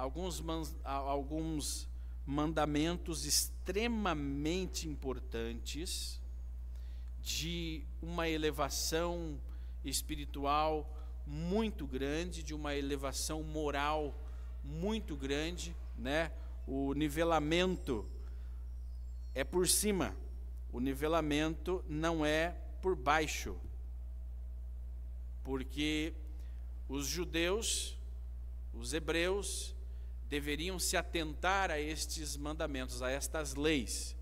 alguns mandamentos extremamente importantes, de uma elevação espiritual muito grande, de uma elevação moral muito grande, né? O nivelamento é por cima, o nivelamento não é por baixo, porque os judeus, os hebreus, deveriam se atentar a estes mandamentos, a estas leis.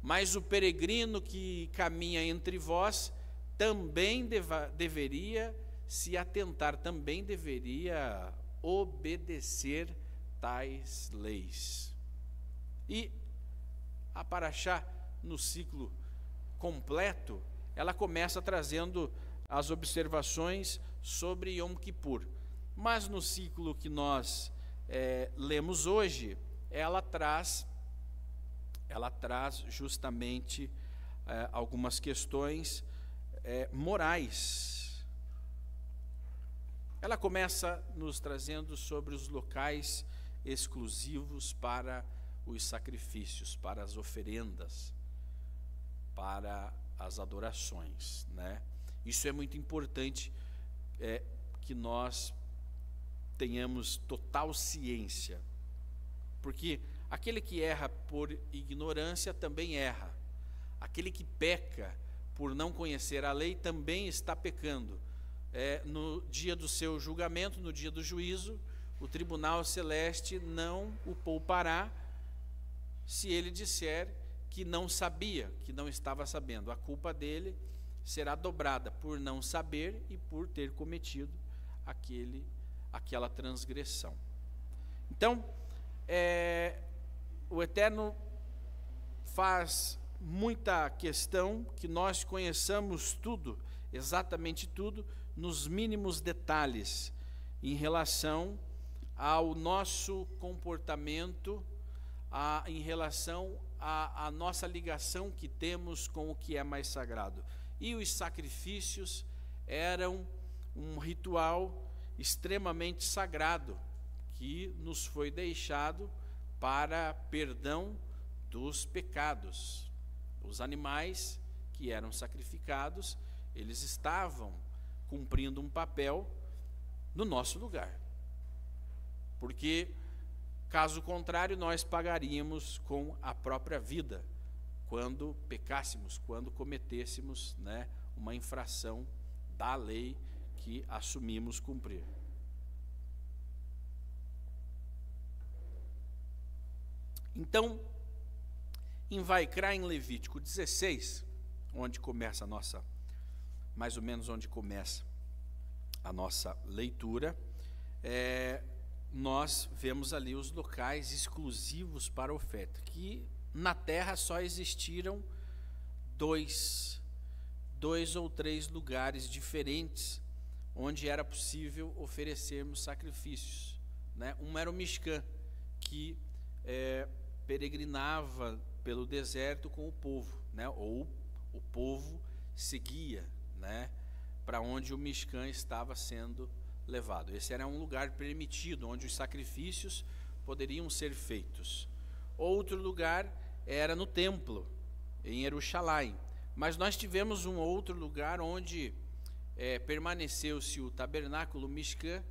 Mas o peregrino que caminha entre vós também deveria se atentar, também deveria obedecer tais leis. E a Paraxá, no ciclo completo, ela começa trazendo as observações sobre Yom Kippur. Mas no ciclo que nós lemos hoje, ela traz justamente algumas questões morais. Ela começa nos trazendo sobre os locais exclusivos para os sacrifícios, para as oferendas, para as adorações, né? Isso é muito importante, que nós tenhamos total ciência, porque aquele que erra por ignorância também erra. Aquele que peca por não conhecer a lei também está pecando. No dia do seu julgamento, no dia do juízo, o tribunal celeste não o poupará se ele disser que não sabia, que não estava sabendo. A culpa dele será dobrada por não saber e por ter cometido aquela transgressão. Então, o Eterno faz muita questão que nós conheçamos tudo, exatamente tudo, nos mínimos detalhes, em relação ao nosso comportamento, em relação à nossa ligação que temos com o que é mais sagrado. E os sacrifícios eram um ritual extremamente sagrado, que nos foi deixado para perdão dos pecados. Os animais que eram sacrificados, eles estavam cumprindo um papel no nosso lugar, porque caso contrário nós pagaríamos com a própria vida quando pecássemos, quando cometêssemos, né, uma infração da lei que assumimos cumprir. Então, em Vaikra, em Levítico 16, onde começa a nossa, mais ou menos onde começa a nossa leitura, nós vemos ali os locais exclusivos para oferta, que na terra só existiram dois ou três lugares diferentes onde era possível oferecermos sacrifícios, né? Um era o Mishkan, que peregrinava pelo deserto com o povo, né? Ou o povo seguia, né, para onde o Mishkan estava sendo levado. Esse era um lugar permitido, onde os sacrifícios poderiam ser feitos. Outro lugar era no templo, em Jerusalém. Mas nós tivemos um outro lugar onde permaneceu-se o tabernáculo, o Mishkan,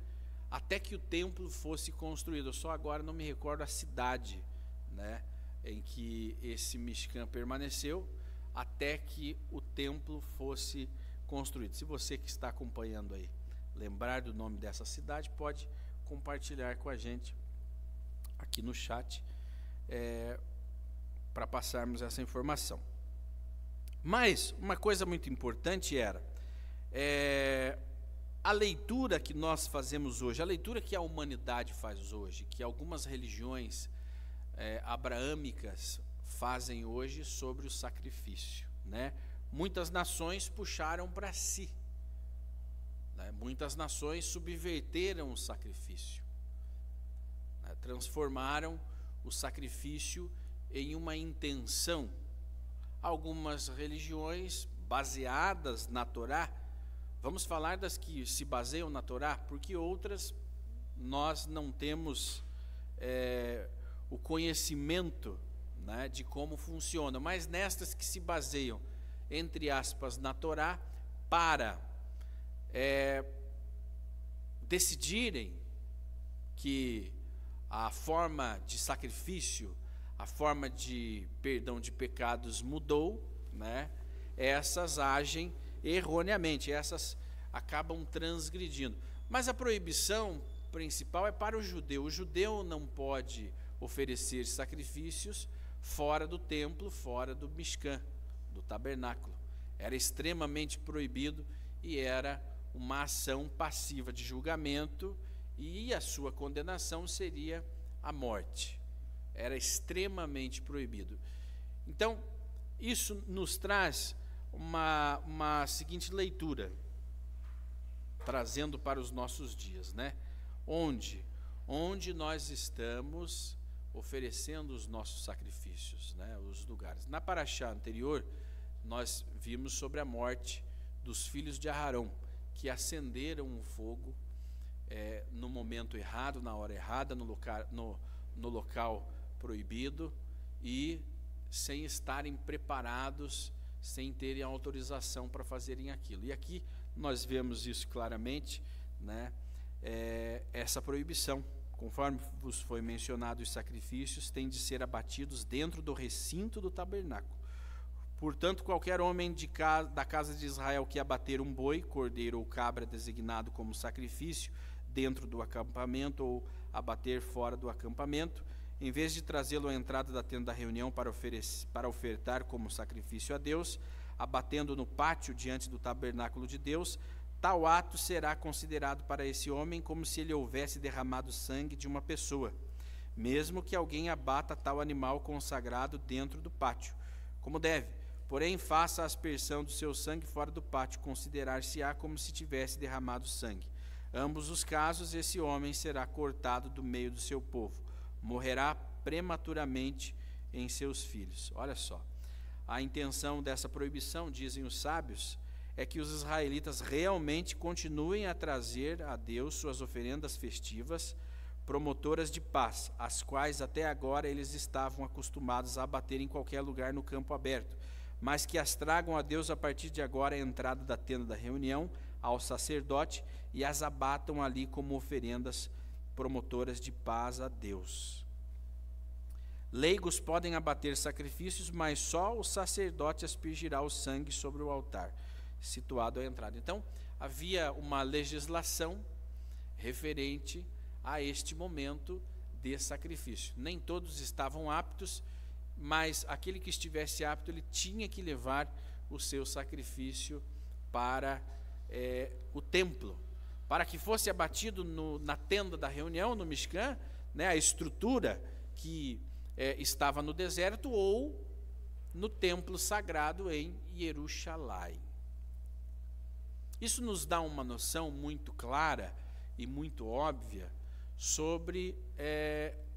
até que o templo fosse construído. Eu só agora não me recordo a cidade, né, em que esse Mishkan permaneceu, até que o templo fosse construído. Se você que está acompanhando aí lembrar do nome dessa cidade, pode compartilhar com a gente aqui no chat, para passarmos essa informação. Mas uma coisa muito importante era a leitura que nós fazemos hoje, a leitura que a humanidade faz hoje, que algumas religiões abraâmicas fazem hoje sobre o sacrifício, né? Muitas nações puxaram para si, né? Muitas nações subverteram o sacrifício, né? Transformaram o sacrifício em uma intenção. Algumas religiões baseadas na Torá, vamos falar das que se baseiam na Torá, porque outras nós não temos o conhecimento, né, de como funciona, mas nestas que se baseiam, entre aspas, na Torá, para decidirem que a forma de sacrifício, a forma de perdão de pecados mudou, né? Essas agem erroneamente, essas acabam transgredindo. Mas a proibição principal é para o judeu. O judeu não pode oferecer sacrifícios fora do templo, fora do Mishkan, do tabernáculo. Era extremamente proibido e era uma ação passiva de julgamento, e a sua condenação seria a morte. Era extremamente proibido. Então, isso nos traz uma seguinte leitura, trazendo para os nossos dias, né? Onde nós estamos oferecendo os nossos sacrifícios, né? Os lugares. Na paraxá anterior, nós vimos sobre a morte dos filhos de Aarão, que acenderam o fogo no momento errado, na hora errada, no local proibido, e sem estarem preparados, sem terem autorização para fazerem aquilo. E aqui nós vemos isso claramente, né? Essa proibição, conforme vos foi mencionado, os sacrifícios têm de ser abatidos dentro do recinto do tabernáculo. Portanto, qualquer homem da casa de Israel que abater um boi, cordeiro ou cabra designado como sacrifício dentro do acampamento, ou abater fora do acampamento, em vez de trazê-lo à entrada da tenda da reunião para ofertar como sacrifício a Deus, abatendo no pátio diante do tabernáculo de Deus, tal ato será considerado para esse homem como se ele houvesse derramado sangue de uma pessoa, mesmo que alguém abata tal animal consagrado dentro do pátio, como deve. Porém, faça a aspersão do seu sangue fora do pátio, considerar-se-á como se tivesse derramado sangue. Ambos os casos, esse homem será cortado do meio do seu povo, morrerá prematuramente em seus filhos. Olha só, a intenção dessa proibição, dizem os sábios, é que os israelitas realmente continuem a trazer a Deus suas oferendas festivas, promotoras de paz, as quais até agora eles estavam acostumados a abater em qualquer lugar no campo aberto, mas que as tragam a Deus a partir de agora à entrada da tenda da reunião, ao sacerdote, e as abatam ali como oferendas promotoras de paz a Deus. Leigos podem abater sacrifícios, mas só o sacerdote aspergirá o sangue sobre o altar, situado à entrada. Então, havia uma legislação referente a este momento de sacrifício. Nem todos estavam aptos, mas aquele que estivesse apto, ele tinha que levar o seu sacrifício para o templo, para que fosse abatido na tenda da reunião, no Mishkan, né, a estrutura que estava no deserto, ou no templo sagrado em Jerusalém. Isso nos dá uma noção muito clara e muito óbvia sobre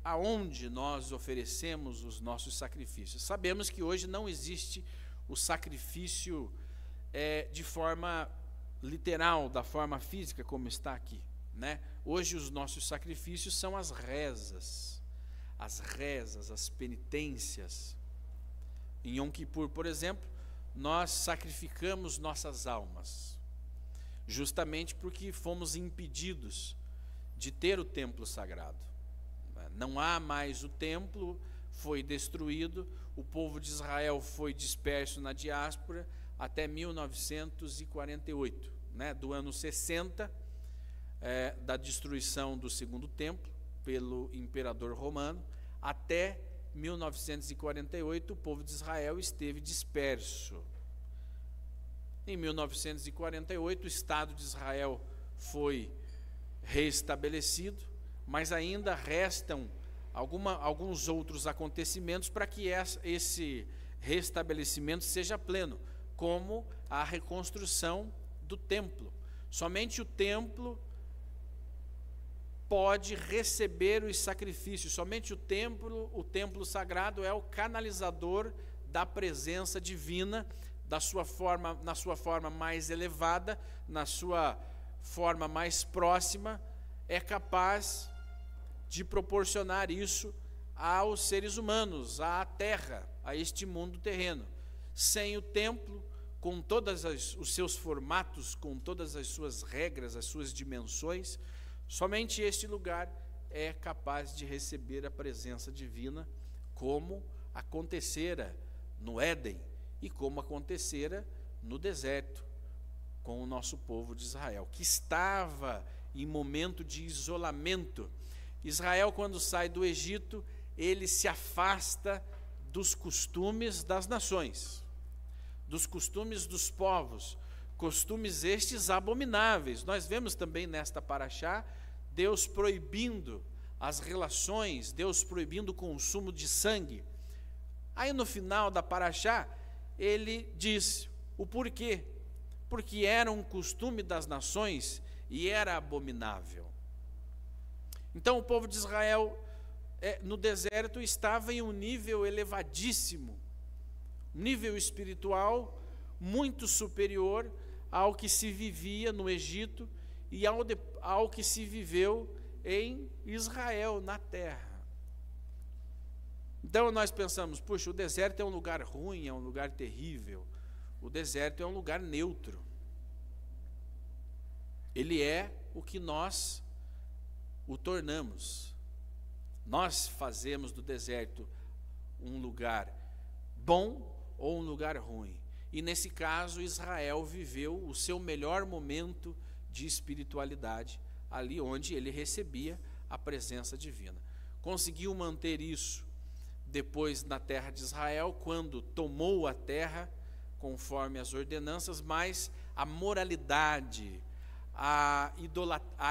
aonde nós oferecemos os nossos sacrifícios. Sabemos que hoje não existe o sacrifício de forma literal, da forma física como está aqui, né? Hoje os nossos sacrifícios são as rezas, as penitências. Em Yom Kippur, por exemplo, nós sacrificamos nossas almas, justamente porque fomos impedidos de ter o templo sagrado. Não há mais o templo, foi destruído, o povo de Israel foi disperso na diáspora até 1948, né, do ano 60, da destruição do segundo templo pelo imperador romano, até 1948 o povo de Israel esteve disperso. Em 1948 o Estado de Israel foi reestabelecido, mas ainda restam alguns outros acontecimentos para que esse restabelecimento seja pleno, como a reconstrução do templo. Somente o templo pode receber os sacrifícios, somente o templo sagrado é o canalizador da presença divina, na sua forma mais elevada, na sua forma mais próxima, é capaz de proporcionar isso aos seres humanos, à terra, a este mundo terreno. Sem o templo, com todos os seus formatos, com todas as suas regras, as suas dimensões, somente este lugar é capaz de receber a presença divina, como acontecera no Éden e como acontecera no deserto com o nosso povo de Israel, que estava em momento de isolamento. Israel, quando sai do Egito, ele se afasta dos costumes das nações, dos costumes dos povos, costumes estes abomináveis. Nós vemos também nesta paraxá Deus proibindo as relações, Deus proibindo o consumo de sangue. Aí no final da paraxá, ele diz o porquê. Porque era um costume das nações e era abominável. Então o povo de Israel no deserto estava em um nível elevadíssimo, um nível espiritual muito superior ao que se vivia no Egito e ao que se viveu em Israel, na terra. Então nós pensamos, puxa, o deserto é um lugar ruim, é um lugar terrível. O deserto é um lugar neutro. Ele é o que nós o tornamos. Nós fazemos do deserto um lugar bom ou um lugar ruim. E nesse caso, Israel viveu o seu melhor momento de espiritualidade, ali onde ele recebia a presença divina. Conseguiu manter isso depois na terra de Israel, quando tomou a terra, conforme as ordenanças, mas a moralidade, a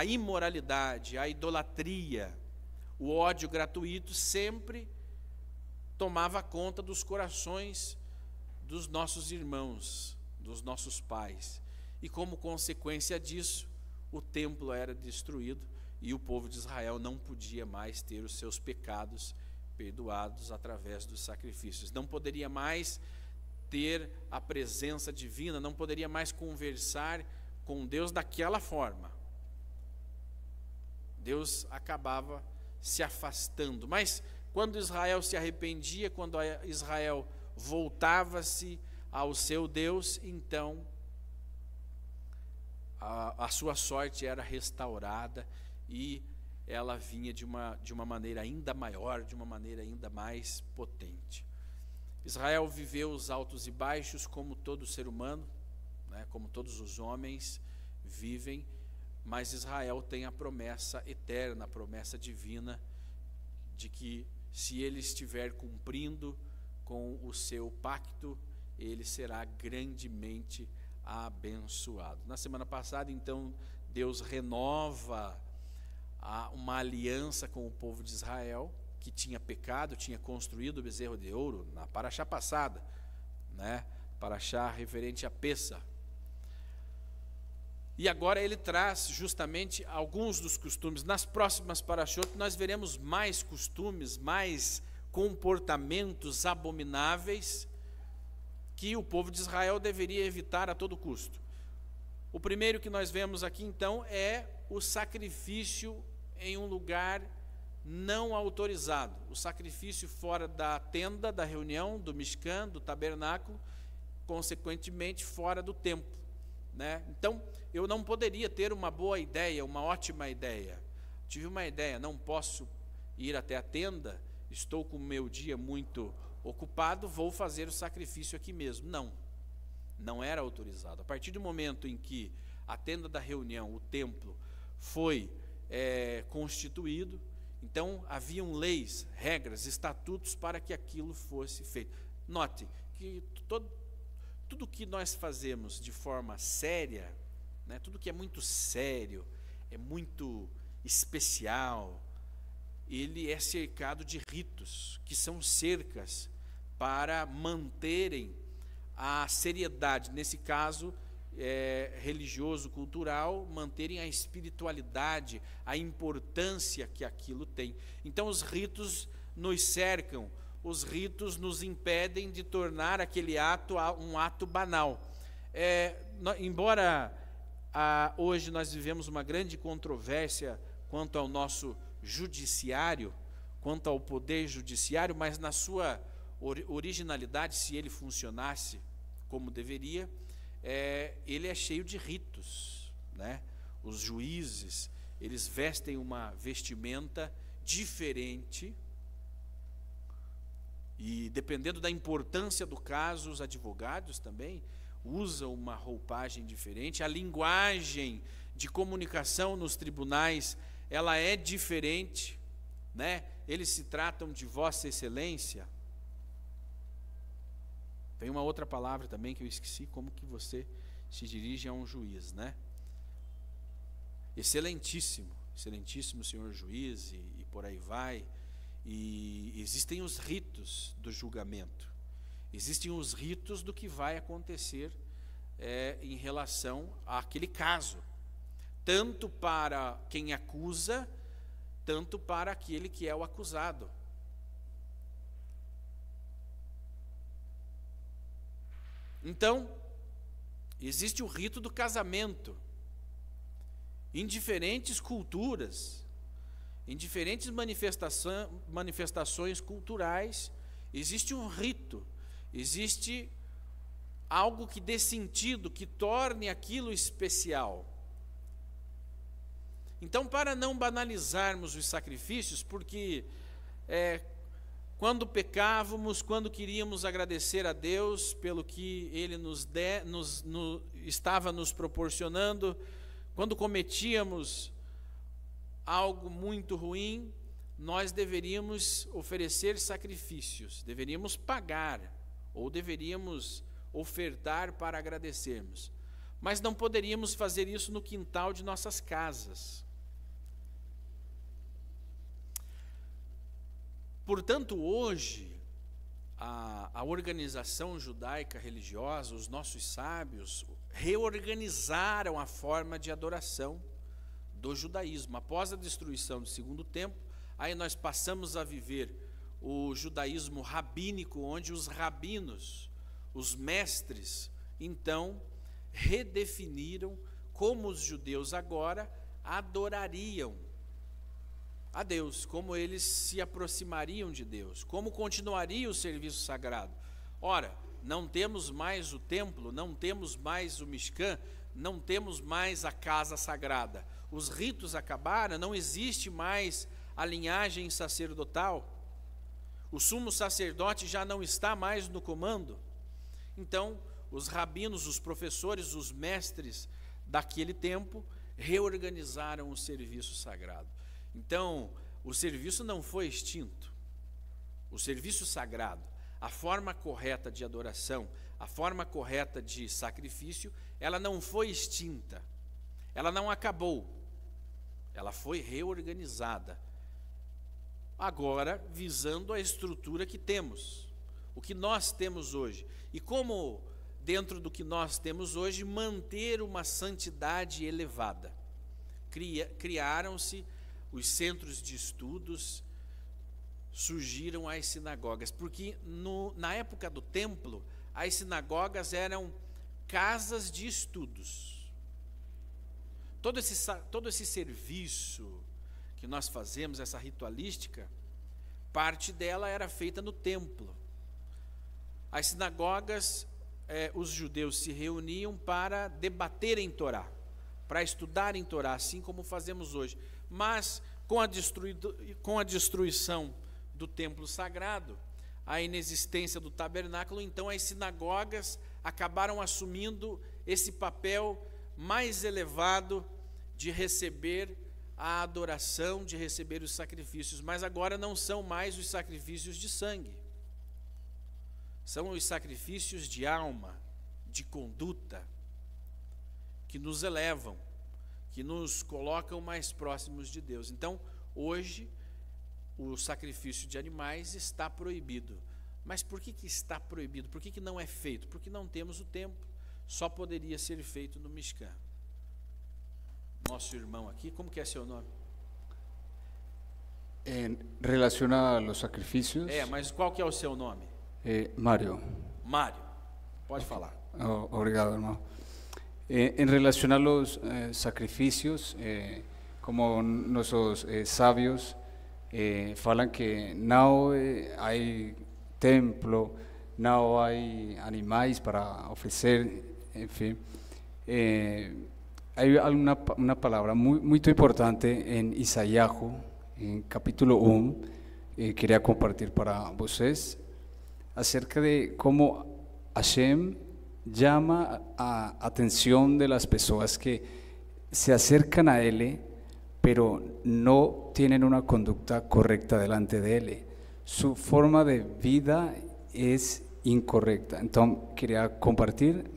imoralidade, a idolatria, o ódio gratuito sempre tomava conta dos corações dos nossos irmãos, dos nossos pais. E como consequência disso, o templo era destruído e o povo de Israel não podia mais ter os seus pecados perdoados através dos sacrifícios. Não poderia mais ter a presença divina, não poderia mais conversar com Deus daquela forma. Deus acabava se afastando. Mas quando Israel se arrependia, quando Israel voltava-se ao seu Deus, então a sua sorte era restaurada e ela vinha de uma maneira ainda maior, de uma maneira ainda mais potente. Israel viveu os altos e baixos como todo ser humano, né, como todos os homens vivem, mas Israel tem a promessa eterna, a promessa divina, de que se ele estiver cumprindo com o seu pacto, ele será grandemente abençoado. Na semana passada, então, Deus renova uma aliança com o povo de Israel, que tinha pecado, tinha construído o bezerro de ouro, na paraxá passada, né? Paraxá referente a Pêssah. E agora ele traz justamente alguns dos costumes. Nas próximas paraxot nós veremos mais costumes, mais comportamentos abomináveis que o povo de Israel deveria evitar a todo custo. O primeiro que nós vemos aqui então é o sacrifício em um lugar não autorizado, o sacrifício fora da tenda da reunião, do Mishkan, do tabernáculo, consequentemente fora do templo, né? Então eu não poderia ter uma boa ideia, uma ótima ideia. Tive uma ideia, não posso ir até a tenda, estou com o meu dia muito ocupado, vou fazer o sacrifício aqui mesmo. Não era autorizado. A partir do momento em que a tenda da reunião, o templo, foi constituído, então haviam leis, regras, estatutos para que aquilo fosse feito. Note que tudo que nós fazemos de forma séria, né, tudo que é muito sério, é muito especial, ele é cercado de ritos, que são cercas para manterem a seriedade, nesse caso religioso-cultural, manterem a espiritualidade, a importância que aquilo tem. Então os ritos nos cercam, os ritos nos impedem de tornar aquele ato um ato banal. Embora hoje nós vivemos uma grande controvérsia quanto ao nosso judiciário, quanto ao poder judiciário, mas na sua originalidade, se ele funcionasse como deveria, ele é cheio de ritos, né? Os juízes, eles vestem uma vestimenta diferente, e dependendo da importância do caso, os advogados também usam uma roupagem diferente. A linguagem de comunicação nos tribunais, ela é diferente, né? Eles se tratam de Vossa Excelência. Tem uma outra palavra também que eu esqueci, como que você se dirige a um juiz, né? Excelentíssimo, excelentíssimo senhor juiz, e por aí vai. E existem os ritos do julgamento, existem os ritos do que vai acontecer em relação àquele caso, tanto para quem acusa, tanto para aquele que é o acusado. Então, existe o rito do casamento. Em diferentes culturas, em diferentes manifestações culturais, existe um rito, existe algo que dê sentido, que torne aquilo especial. Então, para não banalizarmos os sacrifícios, porque quando pecávamos, quando queríamos agradecer a Deus pelo que Ele estava nos proporcionando, quando cometíamos algo muito ruim, nós deveríamos oferecer sacrifícios, deveríamos pagar, ou deveríamos ofertar para agradecermos. Mas não poderíamos fazer isso no quintal de nossas casas. Portanto, hoje, a organização judaica religiosa, os nossos sábios, reorganizaram a forma de adoração do judaísmo. Após a destruição do segundo templo, aí nós passamos a viver o judaísmo rabínico, onde os rabinos, os mestres, então, redefiniram como os judeus agora adorariam a Deus, como eles se aproximariam de Deus, como continuaria o serviço sagrado. Ora, não temos mais o templo, não temos mais o Mishkan, não temos mais a casa sagrada. Os ritos acabaram, não existe mais a linhagem sacerdotal. O sumo sacerdote já não está mais no comando. Então, os rabinos, os professores, os mestres daquele tempo reorganizaram o serviço sagrado. Então, o serviço não foi extinto. O serviço sagrado, a forma correta de adoração, a forma correta de sacrifício, ela não foi extinta. Ela não acabou. Ela foi reorganizada. Agora, visando a estrutura que temos, o que nós temos hoje. E como, dentro do que nós temos hoje, manter uma santidade elevada. Criaram-se os centros de estudos, surgiram as sinagogas, porque na época do templo, as sinagogas eram casas de estudos. Todo esse serviço que nós fazemos, essa ritualística, parte dela era feita no templo. As sinagogas, os judeus se reuniam para debater em Torá, para estudar em Torá, assim como fazemos hoje. Mas, com a destruição do templo sagrado, a inexistência do tabernáculo, então as sinagogas acabaram assumindo esse papel mais elevado de receber a adoração, de receber os sacrifícios. Mas agora não são mais os sacrifícios de sangue. São os sacrifícios de alma, de conduta, que nos elevam, que nos colocam mais próximos de Deus. Então, hoje, o sacrifício de animais está proibido. Mas por que está proibido? Por que não é feito? Porque não temos o tempo. Só poderia ser feito no Mishkan. Nosso irmão aqui, como que é seu nome? En relación a los sacrificios. Mas qual que é o seu nome? Mário. Mário, pode falar. Obrigado, hermano. En relación a los sacrificios, como nossos sábios falam que não há templo, não há animais para oferecer, enfim. Há uma palavra muito importante em Isaías, em capítulo 1, queria compartilhar para vocês, acerca de como Hashem llama a atención de las personas que se acercan a Él, pero no tienen una conducta correcta delante de Él. Su forma de vida es incorrecta. Entonces, quería compartir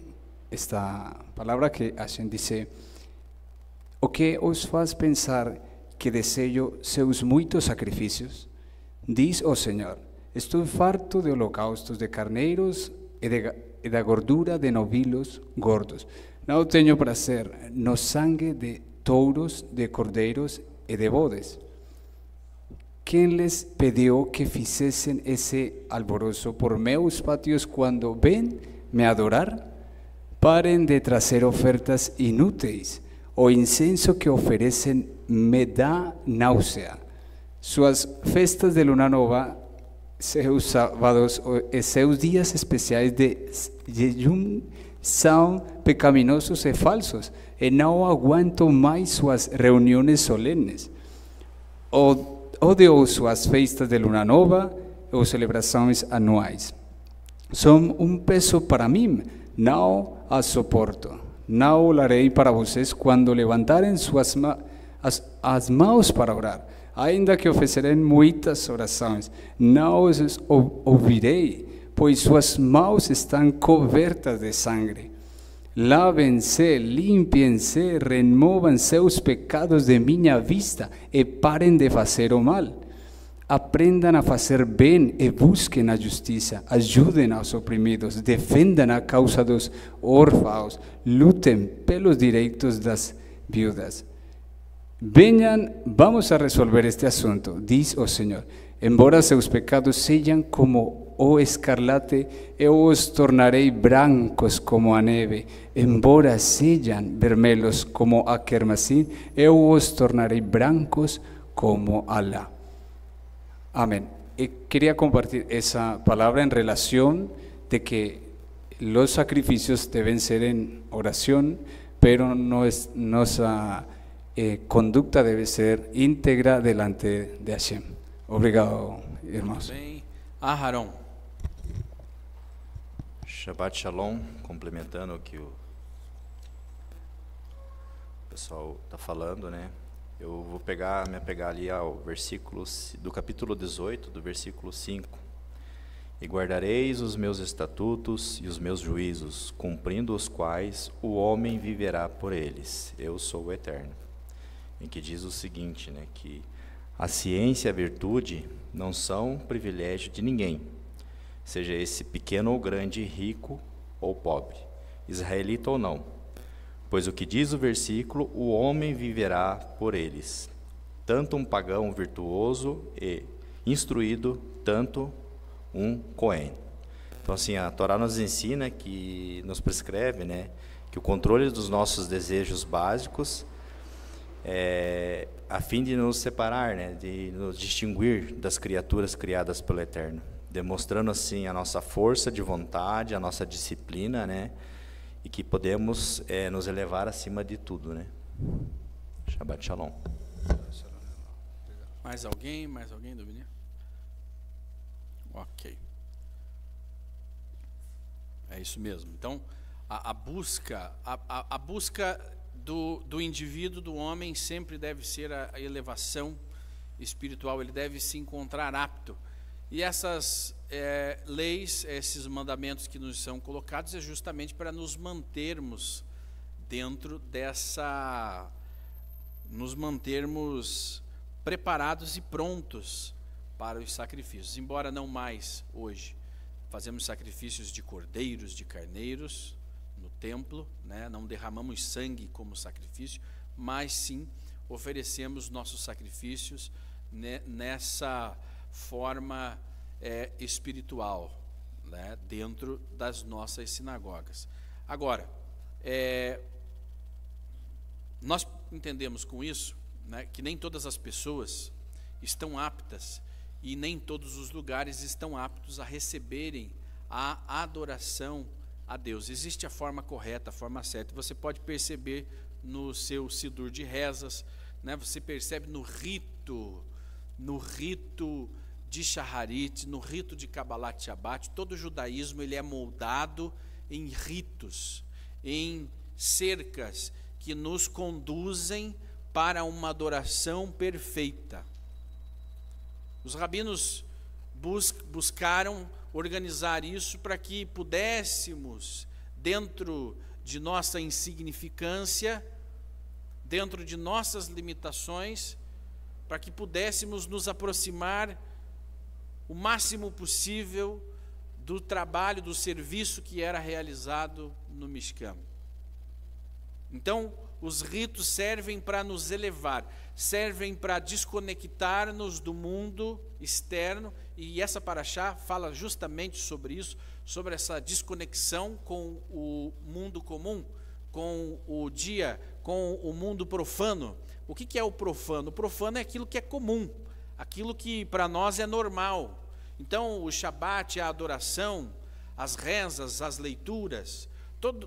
esta palabra que Hashem dice: o que os faz pensar que desejo seus muitos sacrifícios? Diz o Senhor: estou farto de holocaustos de carneiros e da gordura de novilhos gordos. Não tenho prazer no sangue de touros, de cordeiros e de bodes. Quem lhes pediu que fizessem esse alboroço por meus pátios quando vêm me adorar? Parem de trazer ofertas inúteis. O incenso que oferecem me dá náusea. Suas festas de luna nova, seus sábados e seus dias especiais de jejum são pecaminosos e falsos, e não aguento mais suas reuniões solenes. Odio suas festas de luna nova ou celebrações anuais. São peso para mim, não as suporto. Não orarei para vocês quando levantarem as mãos para orar. Ainda que oferecerem muitas orações, não os ouvirei, pois suas mãos estão cobertas de sangue. Lavem-se, limpiem-se, removam seus pecados de minha vista e parem de fazer o mal. Aprendam a fazer bem e busquem a justiça, ajudem aos oprimidos, defendam a causa dos órfãos, lutem pelos direitos das viúvas. Venham, vamos a resolver este assunto, diz o Senhor. Embora seus pecados sejam como o escarlate, eu os tornarei brancos como a neve. Embora sejam vermelhos como a carmesim, eu os tornarei brancos como a lã. Amén. Quería compartir esa palabra en relación de que los sacrificios deben ser en oración, pero nuestra conducta debe ser íntegra delante de Hashem. Obrigado, irmãos. Bem, Aharon. Shabbat Shalom, complementando o que o pessoal está falando, né? Eu vou me apegar ali ao versículo do capítulo 18, do versículo 5. E guardareis os meus estatutos e os meus juízos, cumprindo os quais o homem viverá por eles. Eu sou o Eterno. Em que diz o seguinte, né, que a ciência e a virtude não são privilégio de ninguém, seja esse pequeno ou grande, rico ou pobre, israelita ou não. Pois o que diz o versículo, o homem viverá por eles. Tanto um pagão virtuoso e instruído, tanto um Cohen. Então, assim, a Torá nos ensina, que nos prescreve, né, que o controle dos nossos desejos básicos é a fim de nos separar, né, de nos distinguir das criaturas criadas pelo Eterno, demonstrando assim a nossa força de vontade, a nossa disciplina, né, e que podemos nos elevar acima de tudo, né? Shabbat Shalom. Mais alguém, Dominique? Ok. É isso mesmo. Então, a busca do indivíduo, do homem, sempre deve ser a elevação espiritual. Ele deve se encontrar apto. E essas leis, esses mandamentos que nos são colocados, é justamente para nos mantermos dentro nos mantermos preparados e prontos para os sacrifícios. Embora não mais hoje fazemos sacrifícios de cordeiros, de carneiros no templo, né? Não derramamos sangue como sacrifício, mas sim oferecemos nossos sacrifícios, né, nessa forma espiritual, né, dentro das nossas sinagogas. Agora, nós entendemos com isso, né, que nem todas as pessoas estão aptas e nem todos os lugares estão aptos a receberem a adoração a Deus. Existe a forma correta, a forma certa. Você pode perceber no seu sidur de rezas, né? Você percebe no rito de Shacharit, no rito de Kabbalat Shabbat. Todo o judaísmo ele é moldado em ritos, em cercas que nos conduzem para uma adoração perfeita. Os rabinos buscaram organizar isso para que pudéssemos, dentro de nossa insignificância, dentro de nossas limitações, para que pudéssemos nos aproximar o máximo possível do trabalho, do serviço que era realizado no Mishkan. Então, os ritos servem para nos elevar, servem para desconectar-nos do mundo externo, e essa paraxá fala justamente sobre isso, sobre essa desconexão com o mundo comum, com o dia, com o mundo profano. O que é o profano? O profano é aquilo que é comum, aquilo que para nós é normal. Então, o Shabat, a adoração, as rezas, as leituras,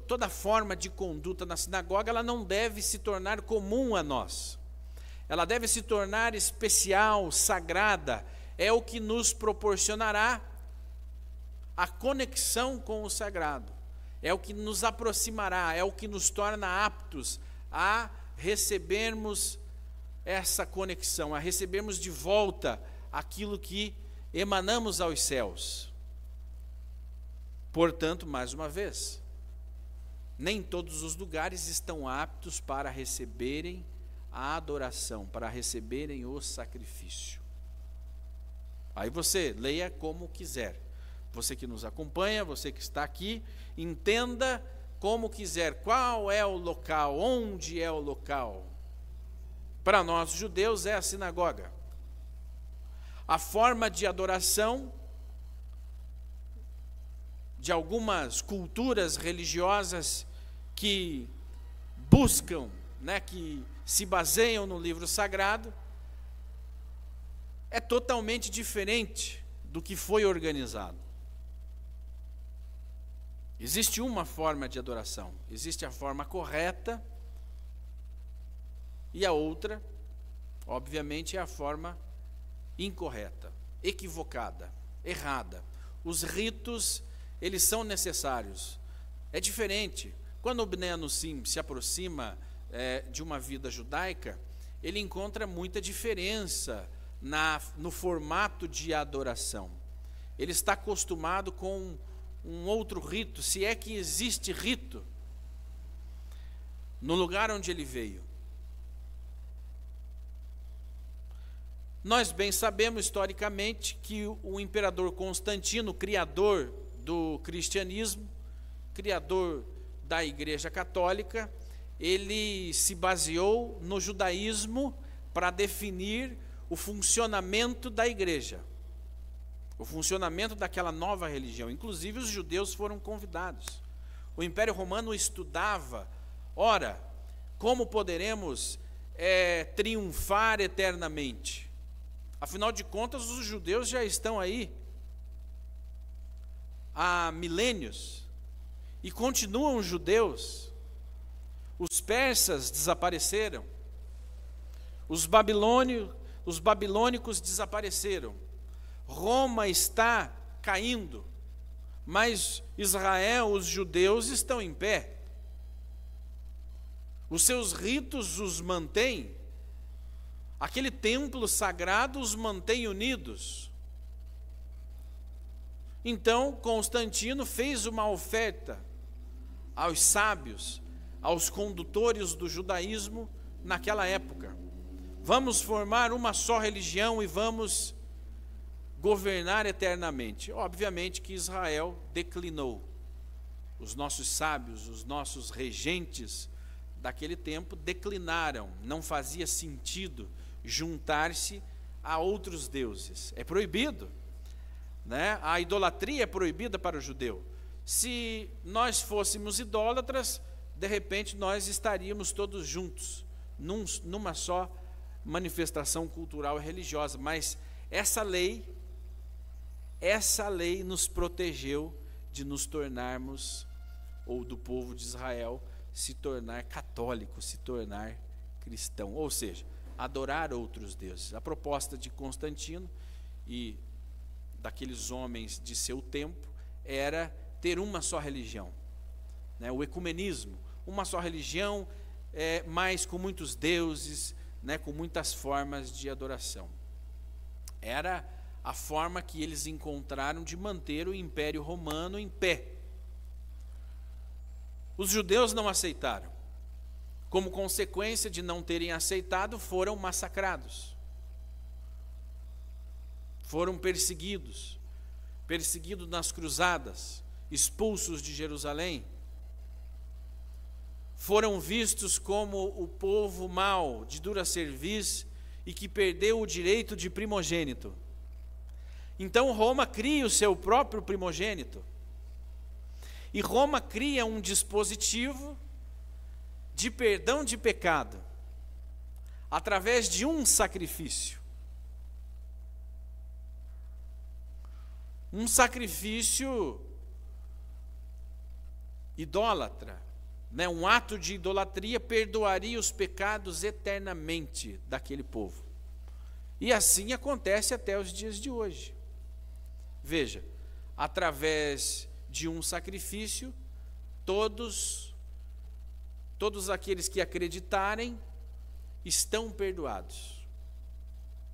toda forma de conduta na sinagoga, ela não deve se tornar comum a nós. Ela deve se tornar especial, sagrada. É o que nos proporcionará a conexão com o sagrado. É o que nos aproximará, é o que nos torna aptos a recebermos essa conexão, a recebermos de volta aquilo que emanamos aos céus. Portanto, mais uma vez, nem todos os lugares estão aptos para receberem a adoração, para receberem o sacrifício. Aí você leia como quiser. Você que nos acompanha, você que está aqui, entenda como quiser. Qual é o local? Onde é o local? Para nós judeus é a sinagoga. A forma de adoração de algumas culturas religiosas que buscam, né, que se baseiam no livro sagrado, é totalmente diferente do que foi organizado. Existe uma forma de adoração, existe a forma correta, e a outra, obviamente, é a forma incorreta, equivocada, errada. Os ritos, eles são necessários. É diferente. Quando o Bnei Anusim se aproxima de uma vida judaica, ele encontra muita diferença no formato de adoração. Ele está acostumado com um outro rito, se é que existe rito, no lugar onde ele veio. Nós bem sabemos historicamente que o imperador Constantino, criador do cristianismo, criador da Igreja Católica, ele se baseou no judaísmo para definir o funcionamento da igreja, o funcionamento daquela nova religião. Inclusive os judeus foram convidados. O Império Romano estudava, ora, como poderemos triunfar eternamente? Afinal de contas, os judeus já estão aí há milênios e continuam judeus. Os persas desapareceram, os babilônicos desapareceram, Roma está caindo, mas Israel, os judeus estão em pé. Os seus ritos os mantêm, aquele templo sagrado os mantém unidos. Então Constantino fez uma oferta aos sábios, aos condutores do judaísmo naquela época. Vamos formar uma só religião e vamos governar eternamente. Obviamente que Israel declinou. Os nossos sábios, os nossos regentes daquele tempo declinaram. Não fazia sentido juntar-se a outros deuses. É proibido, né? A idolatria é proibida para o judeu. Se nós fôssemos idólatras, de repente nós estaríamos todos juntos, numa só manifestação cultural e religiosa, mas essa lei nos protegeu de nos tornarmos, ou do povo de Israel, se tornar católico, se tornar cristão, ou seja, adorar outros deuses. A proposta de Constantino e daqueles homens de seu tempo era ter uma só religião, né? O ecumenismo, uma só religião, mas com muitos deuses, né? Com muitas formas de adoração. Era a forma que eles encontraram de manter o Império Romano em pé. Os judeus não aceitaram. Como consequência de não terem aceitado, foram massacrados. Foram perseguidos nas cruzadas, expulsos de Jerusalém. Foram vistos como o povo mau, de dura cerviz, e que perdeu o direito de primogênito. Então Roma cria o seu próprio primogênito. E Roma cria um dispositivo de perdão de pecado, através de um sacrifício. Um sacrifício idólatra, né? Um ato de idolatria perdoaria os pecados eternamente daquele povo. E assim acontece até os dias de hoje. Veja, através de um sacrifício, todos aqueles que acreditarem estão perdoados.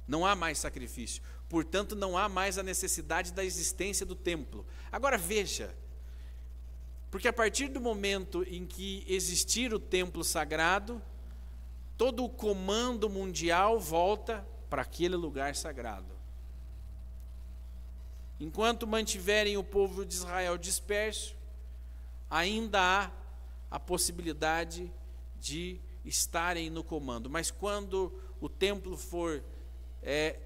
Não há mais sacrifício. Portanto, não há mais a necessidade da existência do templo. Agora veja, porque a partir do momento em que existir o templo sagrado, todo o comando mundial volta para aquele lugar sagrado. Enquanto mantiverem o povo de Israel disperso, ainda há a possibilidade de estarem no comando. Mas quando o templo for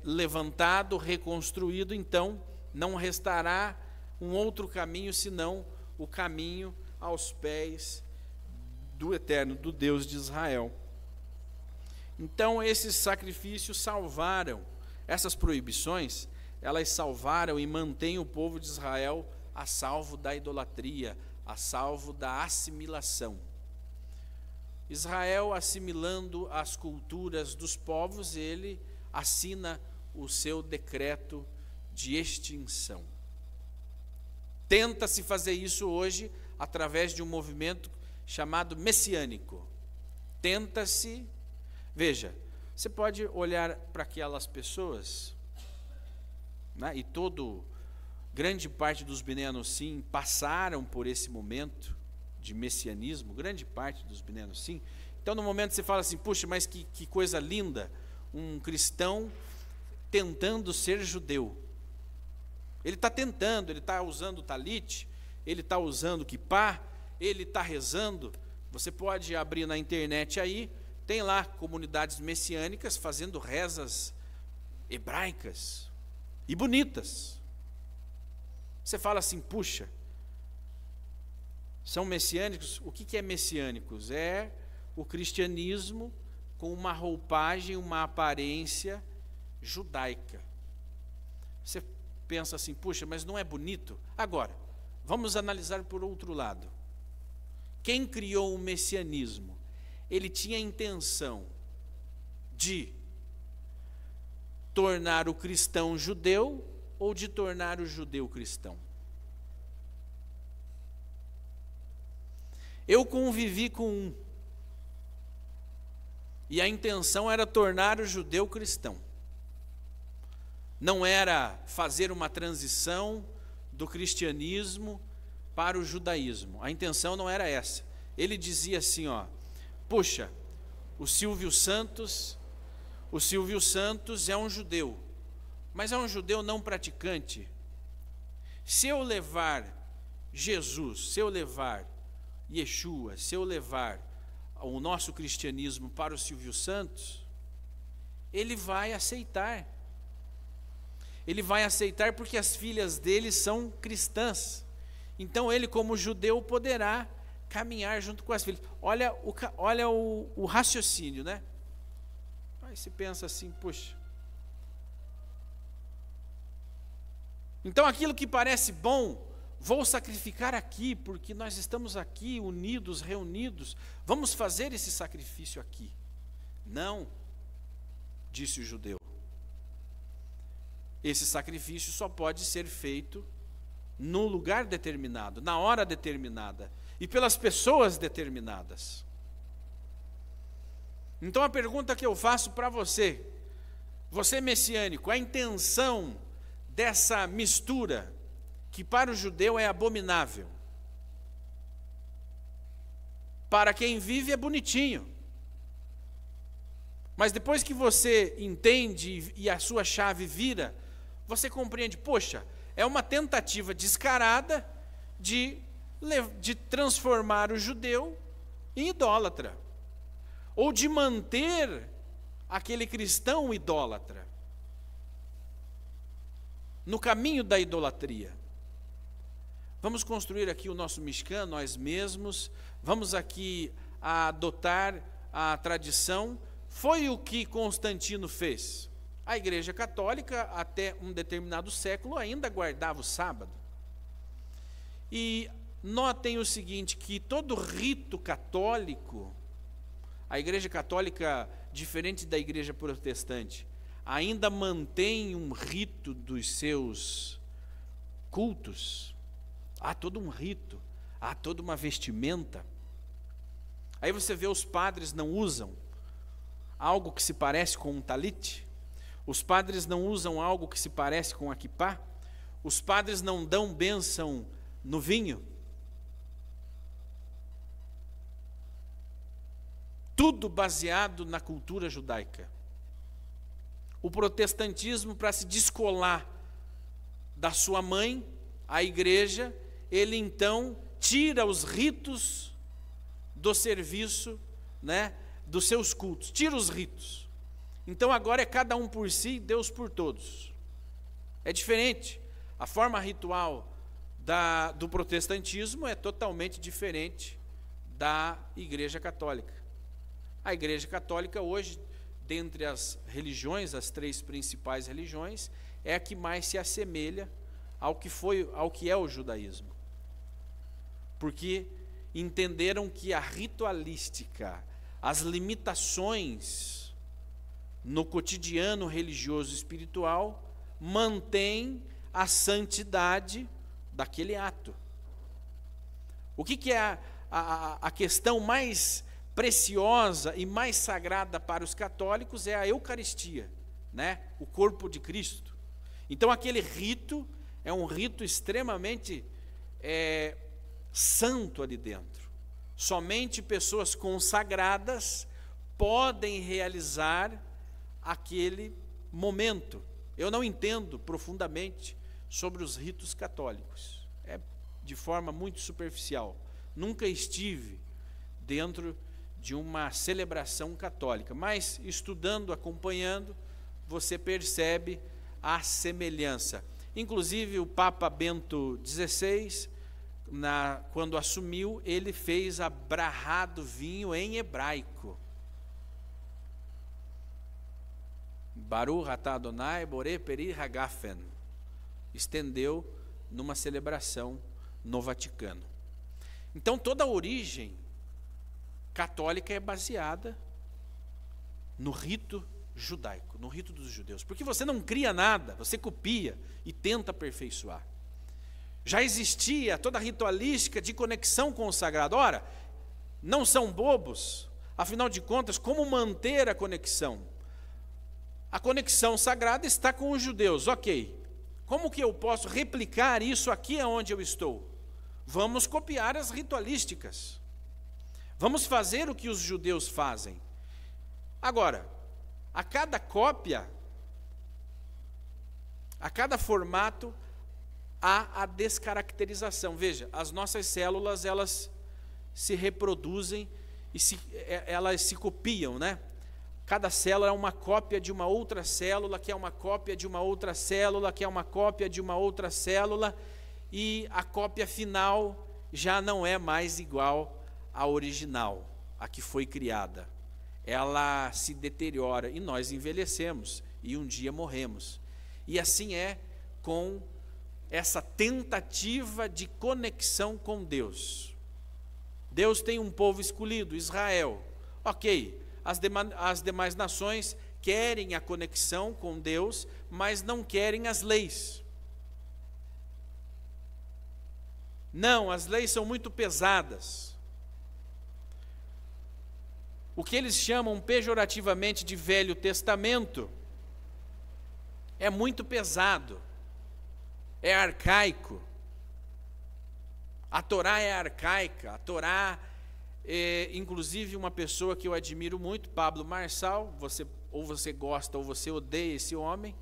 levantado, reconstruído, então não restará um outro caminho senão o caminho aos pés do Eterno, do Deus de Israel. Então esses sacrifícios salvaram, essas proibições, elas salvaram e mantêm o povo de Israel a salvo da idolatria, a salvo da assimilação. Israel, assimilando as culturas dos povos, ele assina o seu decreto de extinção. Tenta-se fazer isso hoje através de um movimento chamado messiânico. Tenta-se, veja, você pode olhar para aquelas pessoas, né, e grande parte dos Bnei Anossim passaram por esse momento de messianismo, grande parte dos Bnei Anossim. Então, no momento você fala assim, puxa, mas que coisa linda, um cristão tentando ser judeu. Ele está tentando, ele está usando talit, ele está usando kippá, ele está rezando. Você pode abrir na internet aí, tem lá comunidades messiânicas fazendo rezas hebraicas e bonitas. Você fala assim, puxa, são messiânicos? O que é messiânicos? É o cristianismo com uma roupagem, uma aparência judaica. Você pensa assim, puxa, mas não é bonito? Agora, vamos analisar por outro lado. Quem criou o messianismo? Ele tinha a intenção de tornar o cristão judeu ou de tornar o judeu cristão? Eu convivi com um, e a intenção era tornar o judeu cristão. Não era fazer uma transição do cristianismo para o judaísmo. A intenção não era essa. Ele dizia assim, ó, puxa, o Silvio Santos é um judeu, mas é um judeu não praticante. Se eu levar Jesus, se eu levar Yeshua, se eu levar o nosso cristianismo para o Silvio Santos, ele vai aceitar. Ele vai aceitar porque as filhas dele são cristãs. Então ele, como judeu, poderá caminhar junto com as filhas. Olha o raciocínio, né? Aí você pensa assim, puxa. Então aquilo que parece bom, vou sacrificar aqui, porque nós estamos aqui unidos, reunidos, vamos fazer esse sacrifício aqui. Não, disse o judeu. Esse sacrifício só pode ser feito no lugar determinado, na hora determinada e pelas pessoas determinadas. Então a pergunta que eu faço para você messiânico, a intenção dessa mistura, que para o judeu é abominável, para quem vive é bonitinho, mas depois que você entende e a sua chave vira, você compreende, poxa, é uma tentativa descarada de transformar o judeu em idólatra, ou de manter aquele cristão idólatra no caminho da idolatria. Vamos construir aqui o nosso Mishkan, nós mesmos, vamos aqui adotar a tradição. Foi o que Constantino fez. A Igreja Católica, até um determinado século, ainda guardava o sábado. E notem o seguinte, que todo rito católico, a Igreja Católica, diferente da Igreja Protestante, ainda mantém um rito dos seus cultos. Há todo um rito, há toda uma vestimenta. Aí você vê os padres não usam algo que se parece com um talite, os padres não usam algo que se parece com a quipá, os padres não dão bênção no vinho. Tudo baseado na cultura judaica. O protestantismo, para se descolar da sua mãe, a igreja, ele então tira os ritos do serviço, né, dos seus cultos, tira os ritos. Então agora é cada um por si, Deus por todos. É diferente. A forma ritual do protestantismo é totalmente diferente da Igreja Católica. A Igreja Católica hoje, dentre as religiões, as 3 principais religiões, é a que mais se assemelha ao que é o judaísmo. Porque entenderam que a ritualística, as limitações no cotidiano religioso e espiritual mantém a santidade daquele ato. O que é a questão mais preciosa e mais sagrada para os católicos? É a Eucaristia, né? O corpo de Cristo. Então aquele rito é um rito extremamente santo ali dentro. Somente pessoas consagradas podem realizar aquele momento. Eu não entendo profundamente sobre os ritos católicos. É de forma muito superficial. Nunca estive dentro de uma celebração católica, mas estudando, acompanhando, você percebe a semelhança. Inclusive o Papa Bento XVI, quando assumiu, ele fez a brahá do vinho em hebraico. Baruch atah Adonai borei peri hagafen. Estendeu numa celebração no Vaticano. Então toda a origem católica é baseada no rito judaico, no rito dos judeus. Porque você não cria nada, você copia e tenta aperfeiçoar. Já existia toda a ritualística de conexão com o sagrado. Ora, não são bobos, afinal de contas, como manter a conexão? A conexão sagrada está com os judeus, ok. Como que eu posso replicar isso aqui onde eu estou? Vamos copiar as ritualísticas. Vamos fazer o que os judeus fazem. Agora, a cada cópia, a cada formato, há a descaracterização. Veja, as nossas células, elas se reproduzem e elas se copiam, né? Cada célula é uma cópia de uma outra célula, que é uma cópia de uma outra célula, que é uma cópia de uma outra célula, e a cópia final já não é mais igual à original, a que foi criada. ela se deteriora e nós envelhecemos e um dia morremos. E assim é com essa tentativa de conexão com Deus. Deus tem um povo escolhido, Israel. Ok, as demais nações querem a conexão com Deus, mas não querem as leis. Não, as leis são muito pesadas. O que eles chamam pejorativamente de Velho Testamento é muito pesado, é arcaico. A Torá é arcaica, a Torá é, inclusive, uma pessoa que eu admiro muito, Pablo Marçal, ou você gosta ou você odeia esse homem,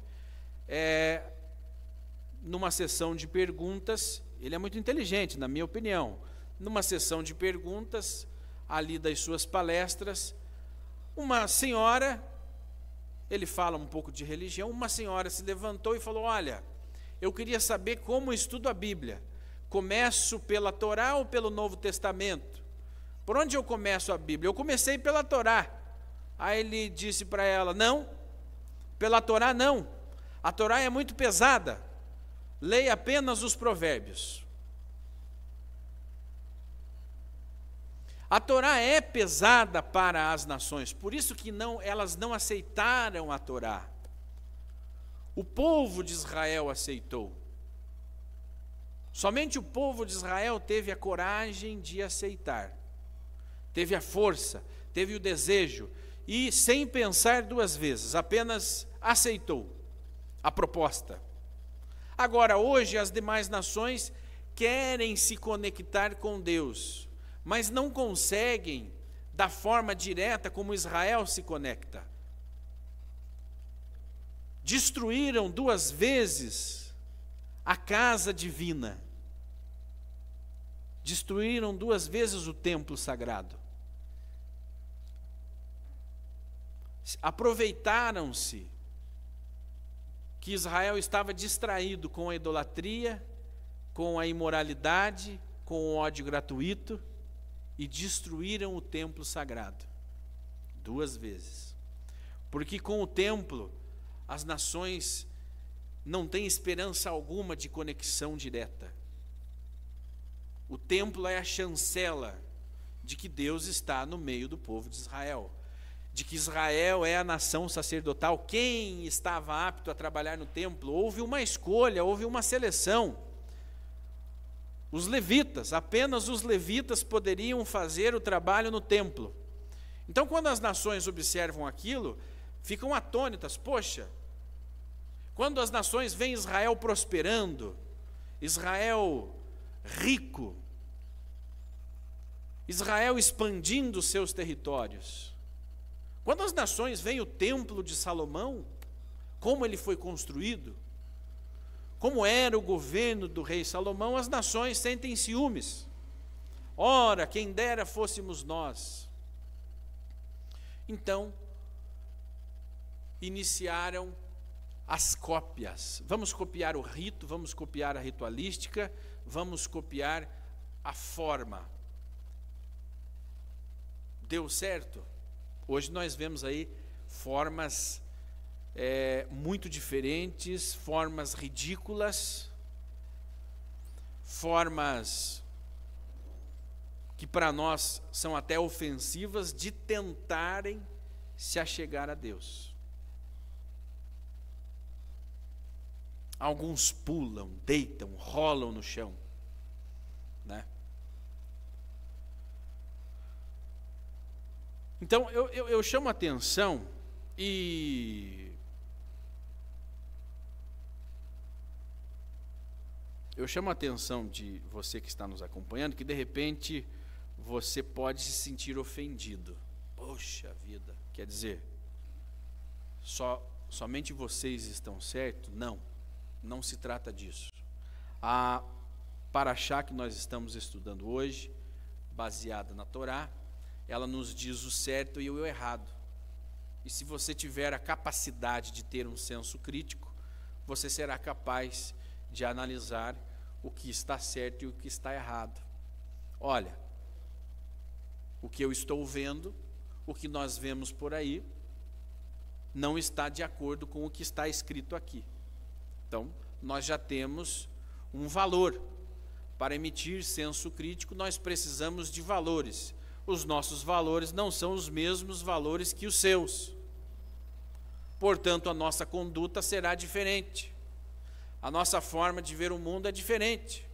numa sessão de perguntas, ele é muito inteligente, na minha opinião, numa sessão de perguntas, ali das suas palestras, uma senhora, ele fala um pouco de religião, uma senhora se levantou e falou: olha, eu queria saber como eu estudo a Bíblia, começo pela Torá ou pelo Novo Testamento? Por onde eu começo a Bíblia? Eu comecei pela Torá. Aí ele disse para ela: não, pela Torá não, a Torá é muito pesada, leia apenas os provérbios. A Torá é pesada para as nações, por isso que elas não aceitaram a Torá. O povo de Israel aceitou. Somente o povo de Israel teve a coragem de aceitar. Teve a força, teve o desejo, e sem pensar duas vezes, apenas aceitou a proposta. Agora, hoje, as demais nações querem se conectar com Deus, mas não conseguem da forma direta como Israel se conecta. Destruíram duas vezes a casa divina. Destruíram duas vezes o templo sagrado. Aproveitaram-se que Israel estava distraído com a idolatria, com a imoralidade, com o ódio gratuito, e destruíram o templo sagrado duas vezes. Porque com o templo as nações não têm esperança alguma de conexão direta. O templo é a chancela de que Deus está no meio do povo de Israel, de que Israel é a nação sacerdotal. Quem estava apto a trabalhar no templo? Houve uma escolha, houve uma seleção. Os levitas, apenas os levitas poderiam fazer o trabalho no templo. Então, quando as nações observam aquilo, ficam atônitas. Poxa, quando as nações veem Israel prosperando, Israel rico, Israel expandindo seus territórios, quando as nações veem o templo de Salomão, como ele foi construído, como era o governo do rei Salomão, as nações sentem ciúmes. Ora, quem dera fôssemos nós. Então, iniciaram as cópias. Vamos copiar o rito, vamos copiar a ritualística, vamos copiar a forma. Deu certo? Hoje nós vemos aí formas muito diferentes, formas ridículas, formas que para nós são até ofensivas, de tentarem se achegar a Deus. Alguns pulam, deitam, rolam no chão, né? Então, eu chamo a atenção e eu chamo a atenção de você que está nos acompanhando, que de repente você pode se sentir ofendido. Poxa vida, quer dizer, somente vocês estão certos? Não, não se trata disso. A paraxá que nós estamos estudando hoje, baseada na Torá, ela nos diz o certo e o errado. E se você tiver a capacidade de ter um senso crítico, você será capaz de analisar o que está certo e o que está errado. Olha, o que eu estou vendo, o que nós vemos por aí não está de acordo com o que está escrito aqui. Então, nós já temos um valor. Para emitir senso crítico, nós precisamos de valores. Os nossos valores não são os mesmos valores que os seus. Portanto, a nossa conduta será diferente. A nossa forma de ver o mundo é diferente.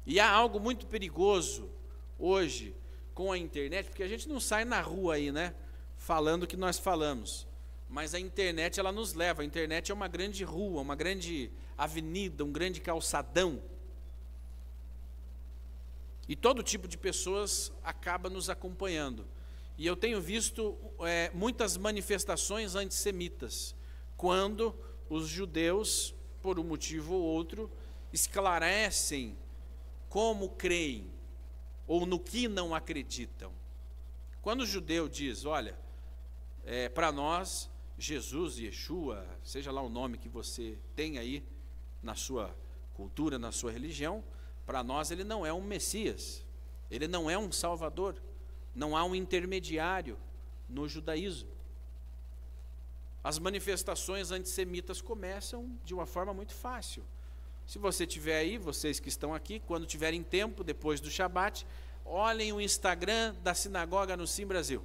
E há algo muito perigoso hoje com a internet, porque a gente não sai na rua aí, né, falando o que nós falamos. Mas a internet, ela nos leva. A internet é uma grande rua, uma grande avenida, um grande calçadão. E todo tipo de pessoas acaba nos acompanhando. E eu tenho visto muitas manifestações antissemitas, quando os judeus, por um motivo ou outro, esclarecem como creem, ou no que não acreditam. Quando o judeu diz, olha, para nós, Jesus, Yeshua, seja lá o nome que você tem aí na sua cultura, na sua religião, para nós ele não é um Messias, ele não é um Salvador, não há um intermediário no judaísmo. As manifestações antissemitas começam de uma forma muito fácil. Se você tiver aí, vocês que estão aqui, quando tiverem tempo, depois do Shabat, olhem o Instagram da Sinagoga no Sim Brasil.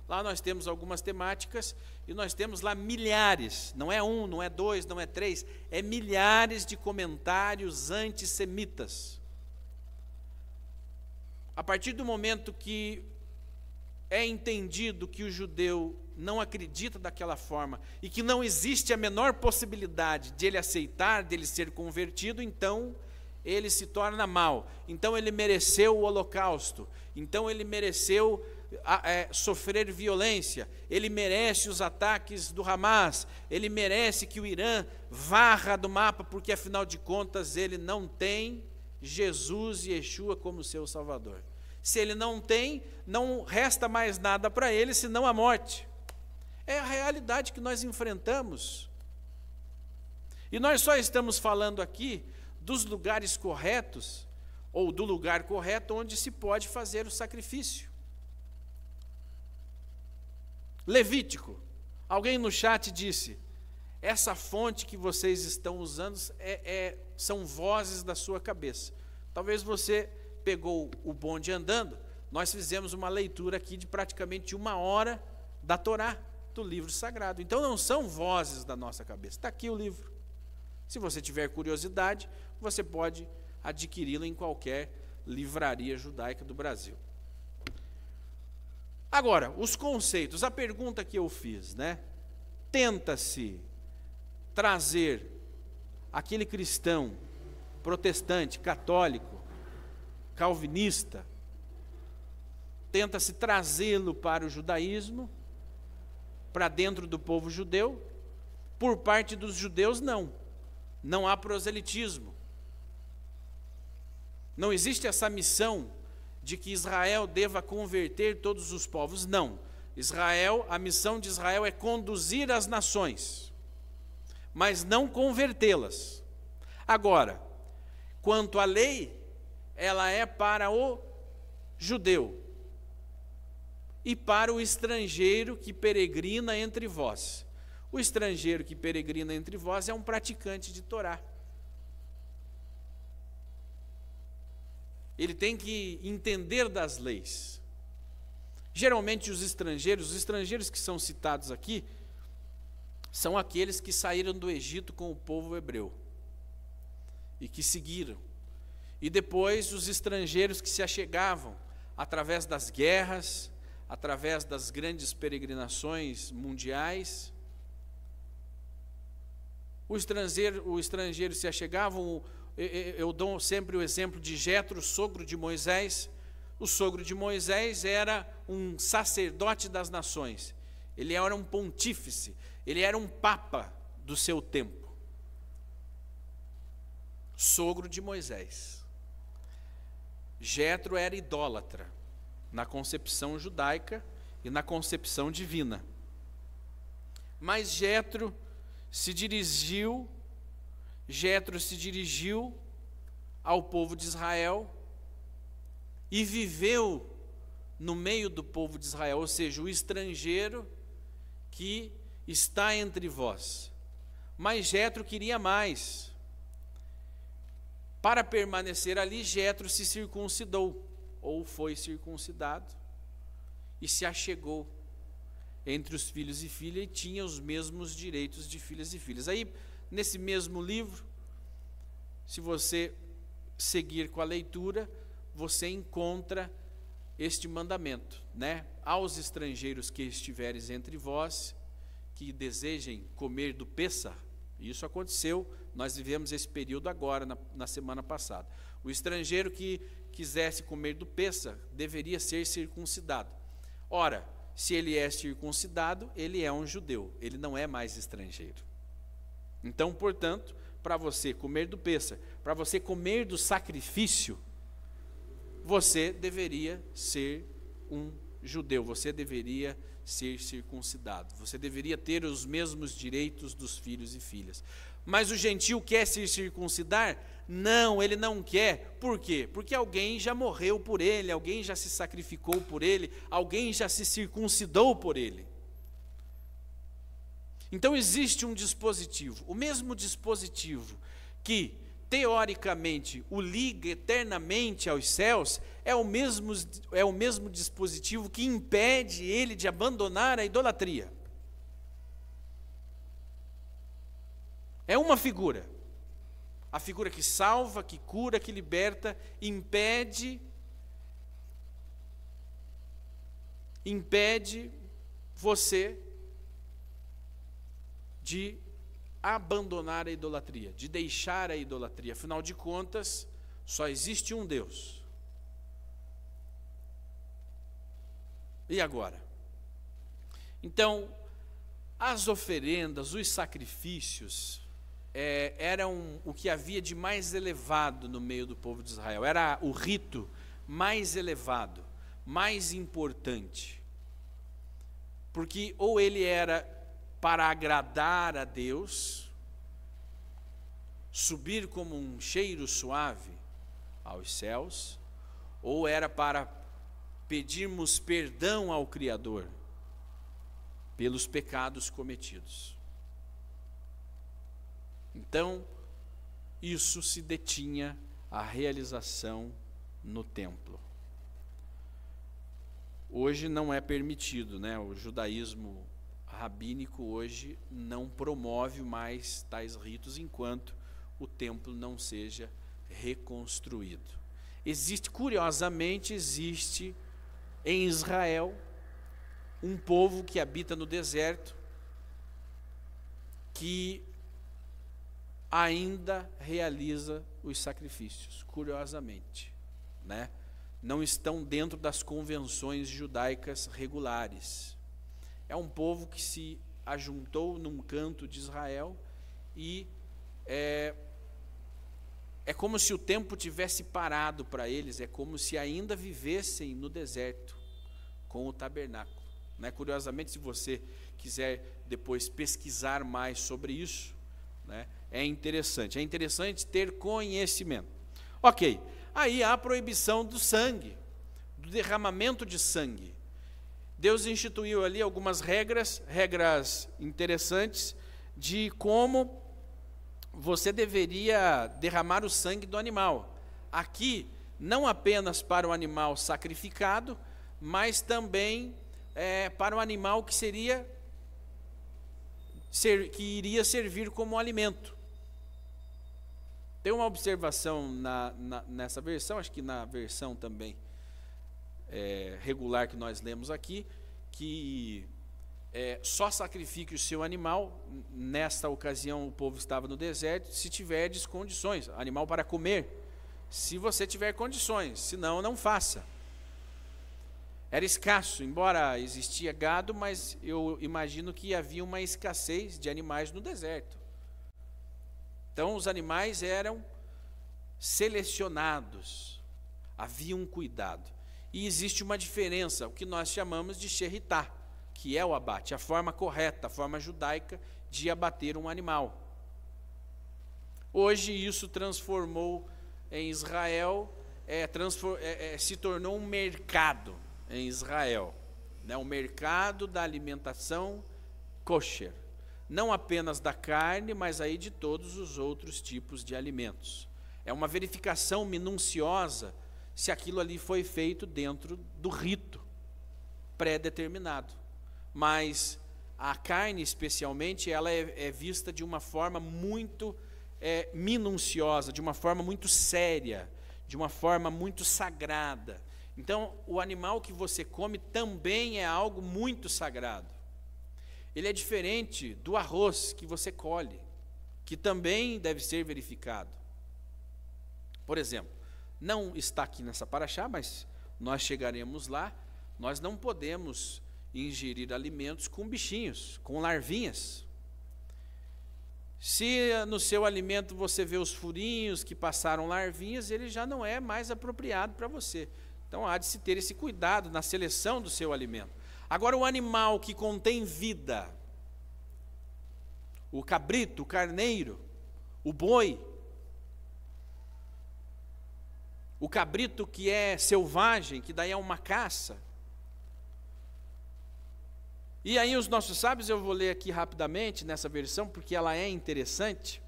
Lá nós temos algumas temáticas e nós temos lá milhares, não é um, não é dois, não é três, é milhares de comentários antissemitas. A partir do momento que é entendido que o judeu não acredita daquela forma e que não existe a menor possibilidade de ele aceitar, de ele ser convertido, então ele se torna mau. Então ele mereceu o holocausto, então ele mereceu sofrer violência, ele merece os ataques do Hamas, ele merece que o Irã varra do mapa, porque afinal de contas ele não tem Jesus e Yeshua como seu Salvador. Se ele não tem, não resta mais nada para ele senão a morte. É a realidade que nós enfrentamos. E nós só estamos falando aqui dos lugares corretos, ou do lugar correto onde se pode fazer o sacrifício. Levítico. Alguém no chat disse, essa fonte que vocês estão usando são vozes da sua cabeça. Talvez você pegou o bonde andando. Nós fizemos uma leitura aqui de praticamente 1 hora da Torá, do livro sagrado. Então não são vozes da nossa cabeça. Está aqui o livro. Se você tiver curiosidade, você pode adquiri-lo em qualquer livraria judaica do Brasil. Agora, os conceitos, a pergunta que eu fiz, né? Tenta-se trazer aquele cristão protestante, católico, calvinista, tenta-se trazê-lo para o judaísmo, para dentro do povo judeu. Por parte dos judeus, não há proselitismo. Não existe essa missão de que Israel deva converter todos os povos. Não. A missão de Israel é conduzir as nações, mas não convertê-las. Agora, quanto à lei, ela é para o judeu e para o estrangeiro que peregrina entre vós. O estrangeiro que peregrina entre vós é um praticante de Torá. Ele tem que entender das leis. Geralmente os estrangeiros que são citados aqui, são aqueles que saíram do Egito com o povo hebreu e que seguiram. E depois os estrangeiros que se achegavam através das guerras, através das grandes peregrinações mundiais. O estrangeiro se achegavam. Eu dou sempre o exemplo de Jetro, sogro de Moisés. O sogro de Moisés era um sacerdote das nações. Ele era um pontífice, ele era um papa do seu tempo. Sogro de Moisés. Jetro era idólatra na concepção judaica e na concepção divina. Mas Jetro se dirigiu ao povo de Israel e viveu no meio do povo de Israel, ou seja, o estrangeiro que está entre vós. Mas Jetro queria mais. Para permanecer ali, Jetro se circuncidou, ou foi circuncidado, e se achegou entre os filhos e filhas, e tinha os mesmos direitos de filhas e filhas. Aí, nesse mesmo livro, se você seguir com a leitura, você encontra este mandamento, né? Aos estrangeiros que estiveres entre vós, que desejem comer do Pêssar, isso aconteceu, nós vivemos esse período agora, na semana passada. O estrangeiro que quisesse comer do Pêssar deveria ser circuncidado. Ora, se ele é circuncidado, ele é um judeu, ele não é mais estrangeiro. Então, portanto, para você comer do Pêssar, para você comer do sacrifício, você deveria ser um judeu, você deveria ser circuncidado, você deveria ter os mesmos direitos dos filhos e filhas. Mas o gentio quer se circuncidar? Não, ele não quer. Por quê? Porque alguém já morreu por ele, alguém já se sacrificou por ele, alguém já se circuncidou por ele. Então existe um dispositivo, o mesmo dispositivo que teoricamente o liga eternamente aos céus, é o mesmo dispositivo que impede ele de abandonar a idolatria. É uma figura. A figura que salva, que cura, que liberta, impede você de abandonar a idolatria, de deixar a idolatria. Afinal de contas, só existe um Deus. E agora? Então, as oferendas, os sacrifícios, eram o que havia de mais elevado no meio do povo de Israel. Era o rito mais elevado, mais importante. Porque ou ele era para agradar a Deus, subir como um cheiro suave aos céus, ou era para pedirmos perdão ao Criador pelos pecados cometidos. Então, isso se detinha à realização no templo. Hoje não é permitido, né? O judaísmo rabínico hoje não promove mais tais ritos enquanto o templo não seja reconstruído. Curiosamente, existe em Israel um povo que habita no deserto que ainda realiza os sacrifícios, curiosamente, né? Não estão dentro das convenções judaicas regulares. É um povo que se ajuntou num canto de Israel e é como se o tempo tivesse parado para eles, é como se ainda vivessem no deserto com o tabernáculo, né? Curiosamente, se você quiser depois pesquisar mais sobre isso, né, é interessante ter conhecimento. Ok, aí há a proibição do sangue, do derramamento de sangue. Deus instituiu ali algumas regras interessantes de como você deveria derramar o sangue do animal. Aqui, não apenas para o animal sacrificado, mas também para o animal que iria servir como alimento. Tem uma observação nessa versão, acho que na versão também regular que nós lemos aqui, que só sacrifique o seu animal. Nesta ocasião o povo estava no deserto, se tiverdes condições, animal para comer, se você tiver condições, senão não faça. Era escasso, embora existia gado, mas eu imagino que havia uma escassez de animais no deserto. Então os animais eram selecionados, havia um cuidado. E existe uma diferença, o que nós chamamos de sheritá, que é o abate, a forma correta, a forma judaica de abater um animal. Hoje isso transformou em Israel, se tornou um mercado em Israel, né? O mercado da alimentação kosher, não apenas da carne, mas aí de todos os outros tipos de alimentos. É uma verificação minuciosa se aquilo ali foi feito dentro do rito pré-determinado. Mas a carne, especialmente, ela é vista de uma forma muito minuciosa, de uma forma muito séria, de uma forma muito sagrada. Então, o animal que você come também é algo muito sagrado. Ele é diferente do arroz que você colhe, que também deve ser verificado. Por exemplo, não está aqui nessa paraxá, mas nós chegaremos lá, nós não podemos ingerir alimentos com bichinhos, com larvinhas. Se no seu alimento você vê os furinhos que passaram larvinhas, ele já não é mais apropriado para você. Então há de se ter esse cuidado na seleção do seu alimento. Agora, o animal que contém vida, o cabrito, o carneiro, o boi, o cabrito que é selvagem, que daí é uma caça. E aí os nossos sábios, eu vou ler aqui rapidamente nessa versão, porque ela é interessante.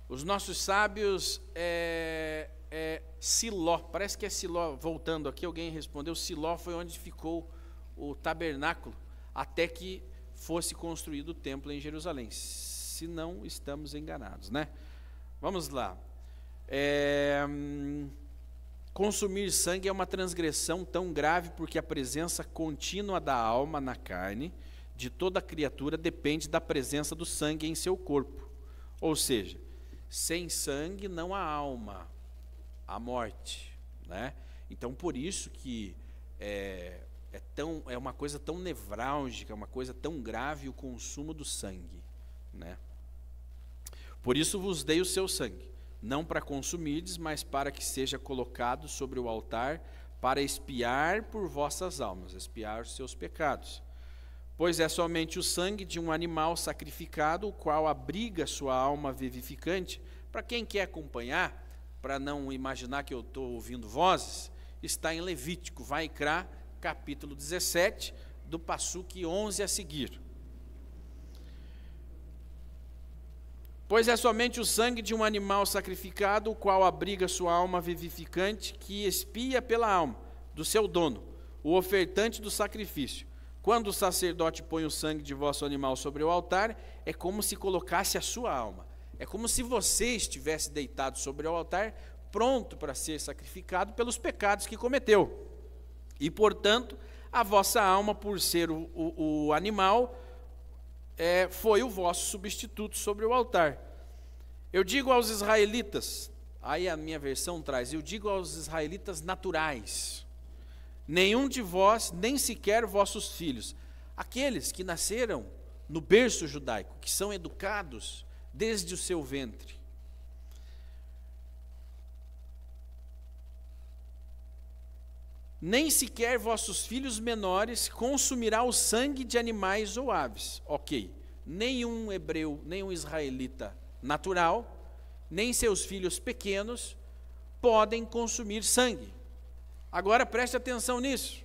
Os nossos sábios, Siló, parece que é Siló, voltando aqui, alguém respondeu, Siló foi onde ficou o tabernáculo, até que fosse construído o templo em Jerusalém, se não estamos enganados, né? Vamos lá. Consumir sangue é uma transgressão tão grave porque a presença contínua da alma na carne de toda criatura depende da presença do sangue em seu corpo. Ou seja, sem sangue não há alma, há morte, né? Então, por isso que é uma coisa tão nevrálgica, uma coisa tão grave o consumo do sangue, né? Por isso vos dei o seu sangue, não para consumirdes, mas para que seja colocado sobre o altar, para expiar por vossas almas, expiar os seus pecados. Pois é somente o sangue de um animal sacrificado, o qual abriga sua alma vivificante. Para quem quer acompanhar, para não imaginar que eu estou ouvindo vozes, está em Levítico, Vaikra, capítulo 17, do passuque 11 a seguir. Pois é somente o sangue de um animal sacrificado, o qual abriga sua alma vivificante, que expia pela alma do seu dono, o ofertante do sacrifício. Quando o sacerdote põe o sangue de vosso animal sobre o altar, é como se colocasse a sua alma. É como se você estivesse deitado sobre o altar, pronto para ser sacrificado pelos pecados que cometeu. E, portanto, a vossa alma, por ser o animal, foi o vosso substituto sobre o altar. Eu digo aos israelitas, aí a minha versão traz, eu digo aos israelitas naturais, nenhum de vós, nem sequer vossos filhos, aqueles que nasceram no berço judaico, que são educados desde o seu ventre, nem sequer vossos filhos menores consumirá o sangue de animais ou aves. Ok, nenhum hebreu, nenhum israelita natural, nem seus filhos pequenos podem consumir sangue. Agora preste atenção nisso.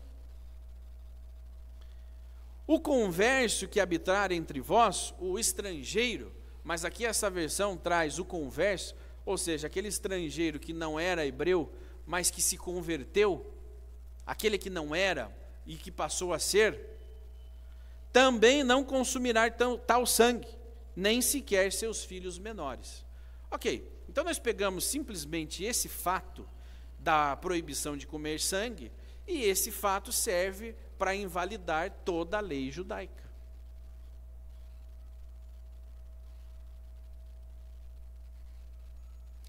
O converso que habitar entre vós, o estrangeiro, mas aqui essa versão traz o converso, ou seja, aquele estrangeiro que não era hebreu, mas que se converteu, aquele que não era e que passou a ser, também não consumirá tal sangue, nem sequer seus filhos menores. Ok, então nós pegamos simplesmente esse fato da proibição de comer sangue, e esse fato serve para invalidar toda a lei judaica.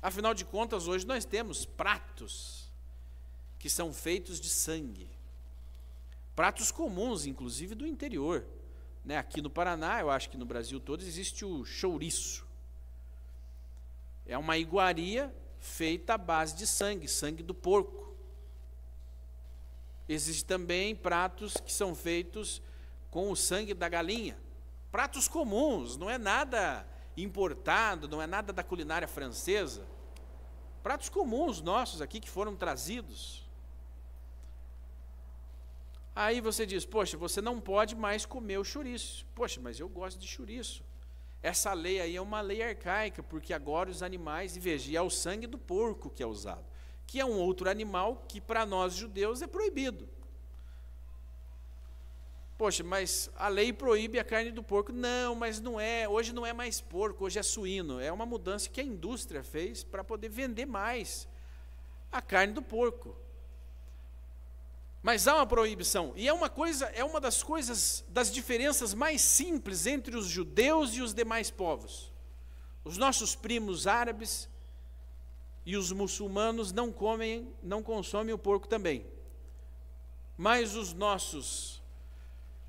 Afinal de contas, hoje nós temos pratos que são feitos de sangue. Pratos comuns, inclusive do interior. Né? Aqui no Paraná, eu acho que no Brasil todo, existe o chouriço. É uma iguaria feita à base de sangue, sangue do porco. Existem também pratos que são feitos com o sangue da galinha. Pratos comuns, não é nada importado, não é nada da culinária francesa. Pratos comuns nossos aqui que foram trazidos. Aí você diz, poxa, você não pode mais comer o chouriço. Poxa, mas eu gosto de chouriço. Essa lei aí é uma lei arcaica, porque agora os animais, e veja, é o sangue do porco que é usado, que é um outro animal que para nós judeus é proibido. Poxa, mas a lei proíbe a carne do porco. Não, mas não é, hoje não é mais porco, hoje é suíno. É uma mudança que a indústria fez para poder vender mais a carne do porco. Mas há uma proibição, e é uma das coisas, das diferenças mais simples entre os judeus e os demais povos. Os nossos primos árabes e os muçulmanos não consomem o porco também. Mas os nossos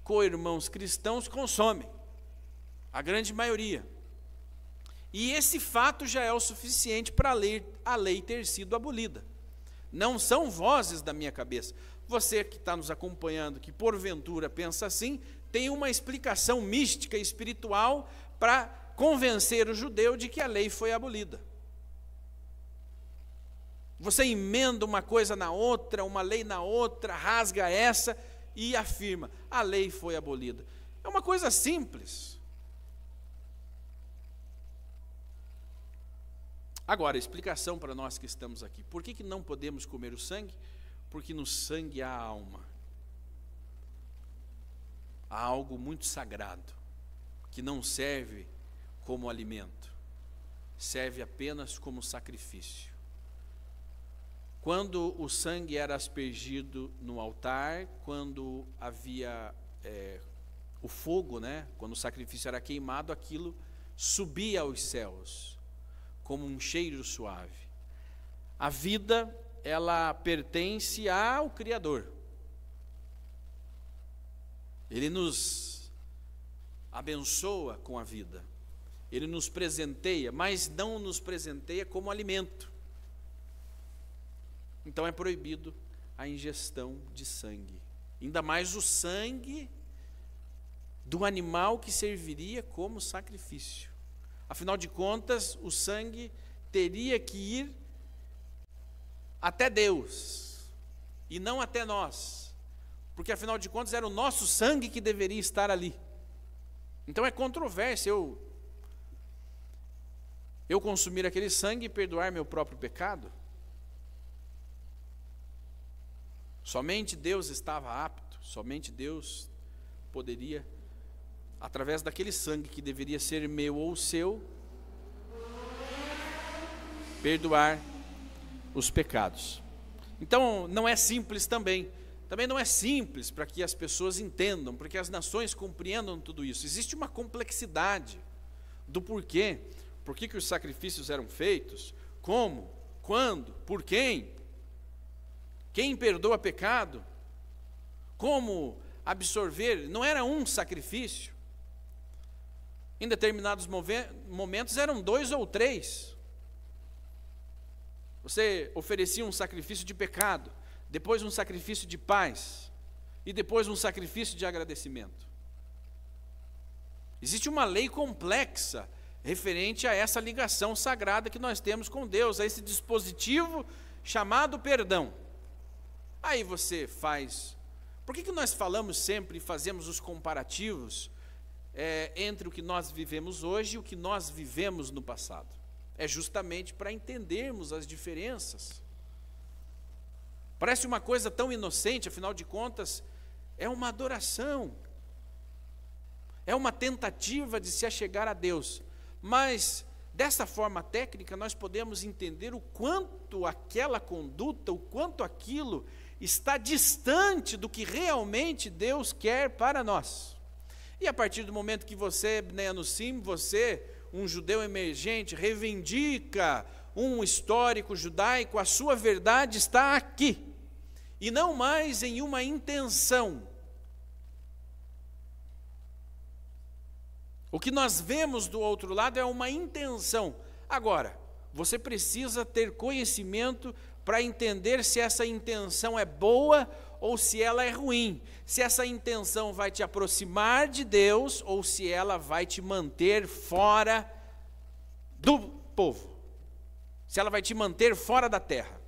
co-irmãos cristãos consomem, a grande maioria. E esse fato já é o suficiente para a lei ter sido abolida. Não são vozes da minha cabeça. Você que está nos acompanhando, que porventura pensa assim, tem uma explicação mística, espiritual, para convencer o judeu de que a lei foi abolida. Você emenda uma coisa na outra, uma lei na outra, rasga essa e afirma, a lei foi abolida. É uma coisa simples. Agora, a explicação para nós que estamos aqui. Por que não podemos comer o sangue? Porque no sangue há alma. Há algo muito sagrado, que não serve como alimento, serve apenas como sacrifício. Quando o sangue era aspergido no altar, quando havia o fogo, né? Quando o sacrifício era queimado, aquilo subia aos céus, como um cheiro suave. A vida, ela pertence ao Criador. Ele nos abençoa com a vida. Ele nos presenteia, mas não nos presenteia como alimento. Então é proibido a ingestão de sangue. Ainda mais o sangue do animal que serviria como sacrifício. Afinal de contas, o sangue teria que ir até Deus e não até nós, porque afinal de contas era o nosso sangue que deveria estar ali. Então é controvérsia eu consumir aquele sangue e perdoar meu próprio pecado. Somente Deus estava apto, somente Deus poderia, através daquele sangue que deveria ser meu ou seu, perdoar os pecados. Então não é simples também não é simples para que as pessoas entendam, para que as nações compreendam tudo isso. Existe uma complexidade do porquê, por que os sacrifícios eram feitos, como, quando, por quem perdoa pecado, como absorver. Não era um sacrifício, em determinados momentos eram 2 ou 3. Você oferecia um sacrifício de pecado, depois um sacrifício de paz, e depois um sacrifício de agradecimento. Existe uma lei complexa referente a essa ligação sagrada que nós temos com Deus, a esse dispositivo chamado perdão. Aí você faz. Por que nós falamos sempre e fazemos os comparativos entre o que nós vivemos hoje e o que nós vivemos no passado? É justamente para entendermos as diferenças. Parece uma coisa tão inocente, afinal de contas, é uma adoração. É uma tentativa de se achegar a Deus. Mas, dessa forma técnica, nós podemos entender o quanto aquela conduta, o quanto aquilo está distante do que realmente Deus quer para nós. E a partir do momento que você, Bnei Anusim, você, um judeu emergente, reivindica um histórico judaico, a sua verdade está aqui, e não mais em uma intenção. O que nós vemos do outro lado é uma intenção. Agora, você precisa ter conhecimento para entender se essa intenção é boa ou se ela é ruim, se essa intenção vai te aproximar de Deus ou se ela vai te manter fora do povo, se ela vai te manter fora da terra.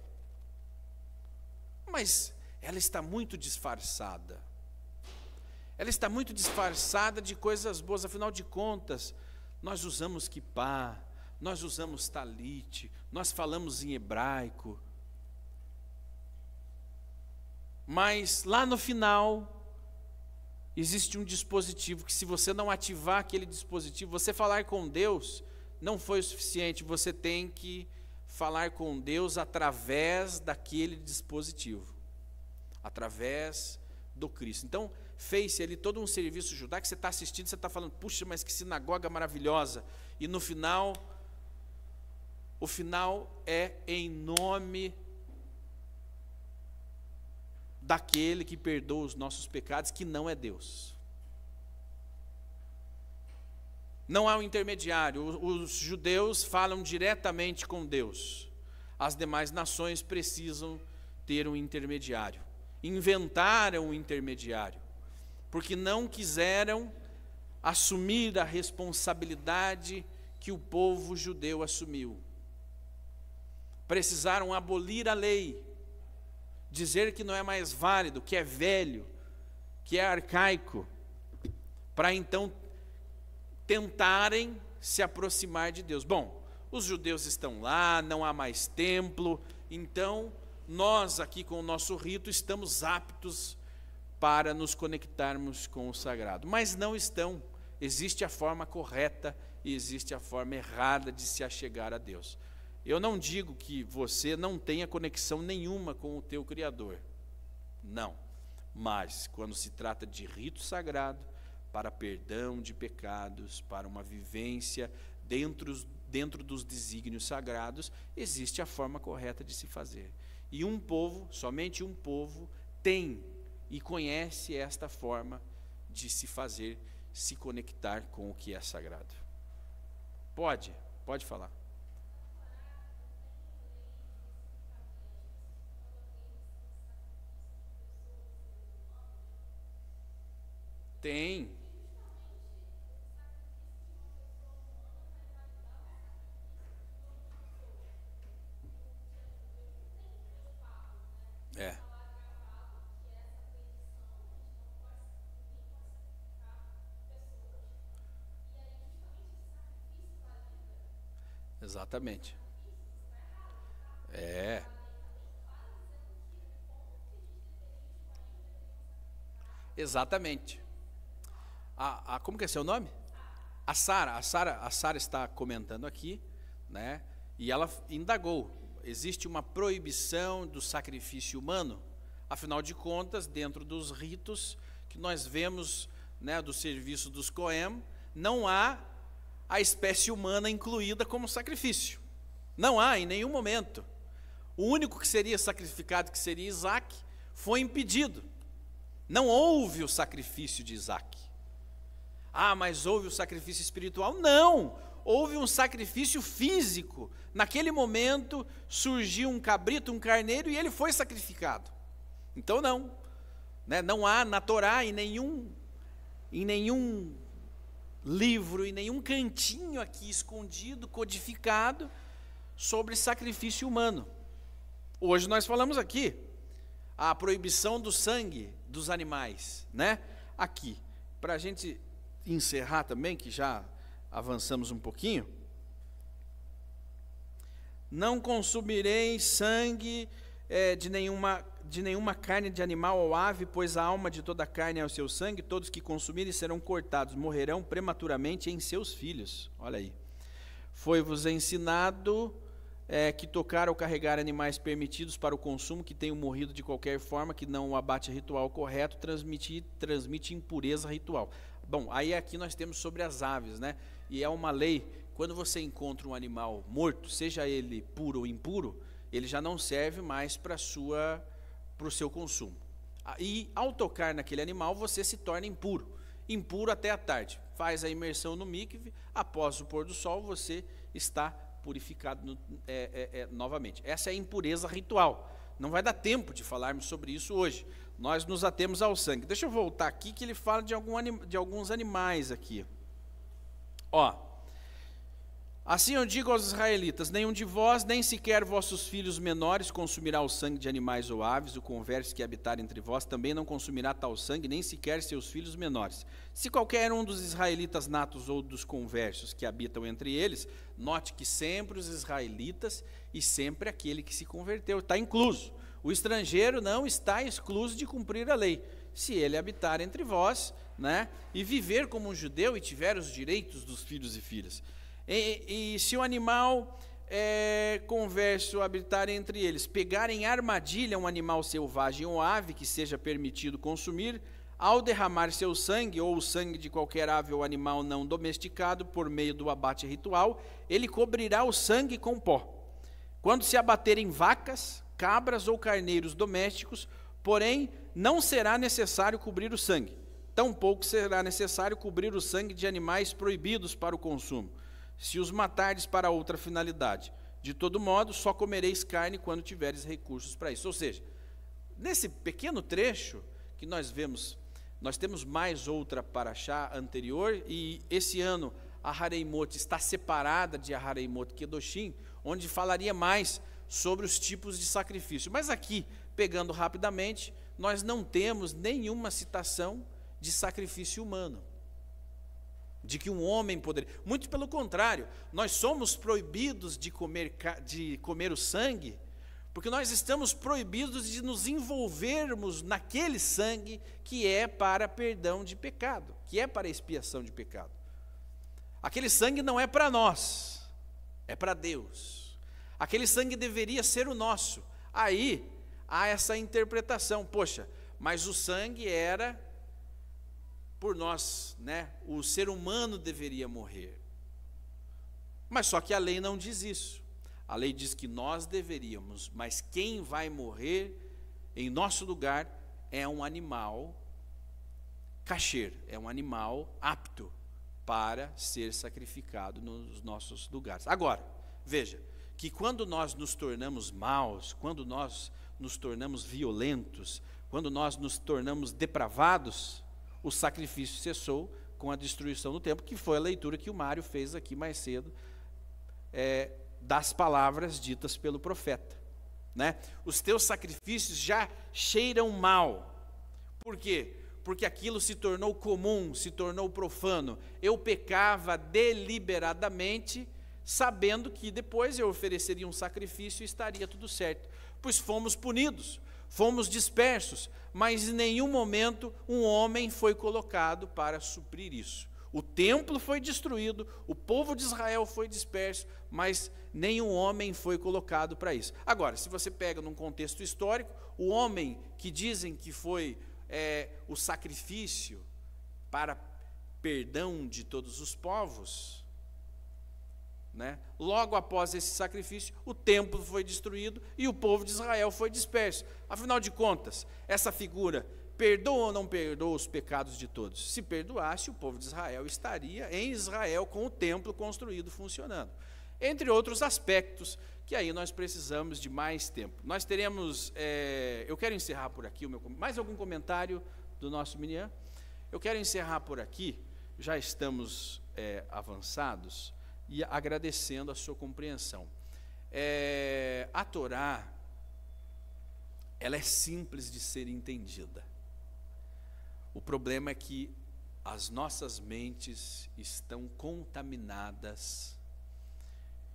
Mas ela está muito disfarçada. Ela está muito disfarçada de coisas boas, afinal de contas, nós usamos kippá, nós usamos talite, nós falamos em hebraico. Mas lá no final, existe um dispositivo que, se você não ativar aquele dispositivo, você falar com Deus não foi o suficiente, você tem que falar com Deus através daquele dispositivo, através do Cristo. Então, fez-se ali todo um serviço judaico, que você está assistindo, você está falando, puxa, mas que sinagoga maravilhosa, e no final, o final é em nome daquele que perdoa os nossos pecados, que não é Deus. Não há um intermediário. Os judeus falam diretamente com Deus. As demais nações precisam ter um intermediário. Inventaram um intermediário, porque não quiseram assumir a responsabilidade que o povo judeu assumiu. Precisaram abolir a lei, dizer que não é mais válido, que é velho, que é arcaico, para então tentarem se aproximar de Deus. Bom, os judeus estão lá, não há mais templo, então nós aqui com o nosso rito estamos aptos para nos conectarmos com o sagrado. Mas não estão. Existe a forma correta e existe a forma errada de se achegar a Deus. Eu não digo que você não tenha conexão nenhuma com o teu Criador. Não. Mas quando se trata de rito sagrado, para perdão de pecados, para uma vivência dentro dos desígnios sagrados, existe a forma correta de se fazer. E um povo, somente um povo, tem e conhece esta forma de se fazer, se conectar com o que é sagrado. Pode falar. Tem. É. Exatamente. É. Exatamente. Como que é seu nome? A Sara está comentando aqui, né? E ela indagou. Existe uma proibição do sacrifício humano? Afinal de contas, dentro dos ritos que nós vemos, né, do serviço dos Cohen, não há a espécie humana incluída como sacrifício. Não há em nenhum momento. O único que seria sacrificado, que seria Isaac, foi impedido. Não houve o sacrifício de Isaac. Ah, mas houve o sacrifício espiritual? Não! Houve um sacrifício físico. Naquele momento surgiu um cabrito, um carneiro, e ele foi sacrificado. Então não, né? Não há na Torá, em nenhum livro, em nenhum cantinho aqui escondido, codificado, sobre sacrifício humano. Hoje nós falamos aqui a proibição do sangue dos animais, né? Aqui, para a gente encerrar também, que já avançamos um pouquinho. Não consumireis sangue de nenhuma carne de animal ou ave, pois a alma de toda carne é o seu sangue. Todos que consumirem serão cortados, morrerão prematuramente em seus filhos. Olha aí. Foi-vos ensinado que tocar ou carregar animais permitidos para o consumo, que tenham morrido de qualquer forma, que não o abate ritual correto, transmite impureza ritual. Bom, aí aqui nós temos sobre as aves, né? E é uma lei, quando você encontra um animal morto, seja ele puro ou impuro, ele já não serve mais para o seu consumo. E ao tocar naquele animal, você se torna impuro. Impuro até a tarde. Faz a imersão no mikve, após o pôr do sol, você está purificado novamente. Essa é a impureza ritual. Não vai dar tempo de falarmos sobre isso hoje. Nós nos atemos ao sangue. Deixa eu voltar aqui, que ele fala de alguns animais aqui. Ó, Assim eu digo aos israelitas: nenhum de vós, nem sequer vossos filhos menores, consumirá o sangue de animais ou aves. O converso que habitar entre vós também não consumirá tal sangue, nem sequer seus filhos menores. Se qualquer um dos israelitas natos ou dos conversos que habitam entre eles, note que sempre os israelitas e sempre aquele que se converteu, está incluso. O estrangeiro não está excluso de cumprir a lei, se ele habitar entre vós, né, e viver como um judeu e tiver os direitos dos filhos e filhas. E se o animal converso habitar entre eles, pegar em armadilha um animal selvagem ou ave que seja permitido consumir, ao derramar seu sangue ou o sangue de qualquer ave ou animal não domesticado por meio do abate ritual, ele cobrirá o sangue com pó. Quando se abaterem vacas, cabras ou carneiros domésticos, porém, não será necessário cobrir o sangue. Tampouco será necessário cobrir o sangue de animais proibidos para o consumo, se os matardes para outra finalidade. De todo modo, só comereis carne quando tiveres recursos para isso. Ou seja, nesse pequeno trecho que nós vemos, nós temos mais outra paraxá anterior, e esse ano a Hareimot está separada de Hareimot Kedoshim, onde falaria mais sobre os tipos de sacrifício. Mas aqui, pegando rapidamente, nós não temos nenhuma citação de sacrifício humano, de que um homem poderia. Muito pelo contrário, nós somos proibidos de comer o sangue, porque nós estamos proibidos de nos envolvermos naquele sangue que é para perdão de pecado, que é para expiação de pecado. Aquele sangue não é para nós, é para Deus. Aquele sangue deveria ser o nosso. Aí há essa interpretação: poxa, mas o sangue era por nós, né? O ser humano deveria morrer. Mas só que a lei não diz isso. A lei diz que nós deveríamos, mas quem vai morrer em nosso lugar é um animal kasher, é um animal apto para ser sacrificado nos nossos lugares. Agora, veja, que quando nós nos tornamos maus, quando nós nos tornamos violentos, quando nós nos tornamos depravados, o sacrifício cessou com a destruição do templo, que foi a leitura que o Mário fez aqui mais cedo, das palavras ditas pelo profeta, né? Os teus sacrifícios já cheiram mal. Por quê? Porque aquilo se tornou comum, se tornou profano. Eu pecava deliberadamente, sabendo que depois eu ofereceria um sacrifício e estaria tudo certo. Pois fomos punidos, fomos dispersos, mas em nenhum momento um homem foi colocado para suprir isso. O templo foi destruído, o povo de Israel foi disperso, mas nenhum homem foi colocado para isso. Agora, se você pega num contexto histórico, o homem que dizem que foi o sacrifício para perdão de todos os povos, né? Logo após esse sacrifício, o templo foi destruído e o povo de Israel foi disperso. Afinal de contas, essa figura perdoa ou não perdoa os pecados de todos? Se perdoasse, o povo de Israel estaria em Israel com o templo construído, funcionando. Entre outros aspectos, que aí nós precisamos de mais tempo. Nós teremos, eu quero encerrar por aqui, mais algum comentário do nosso Minyan? Eu quero encerrar por aqui, já estamos avançados, e agradecendo a sua compreensão. A Torá, ela é simples de ser entendida. O problema é que as nossas mentes estão contaminadas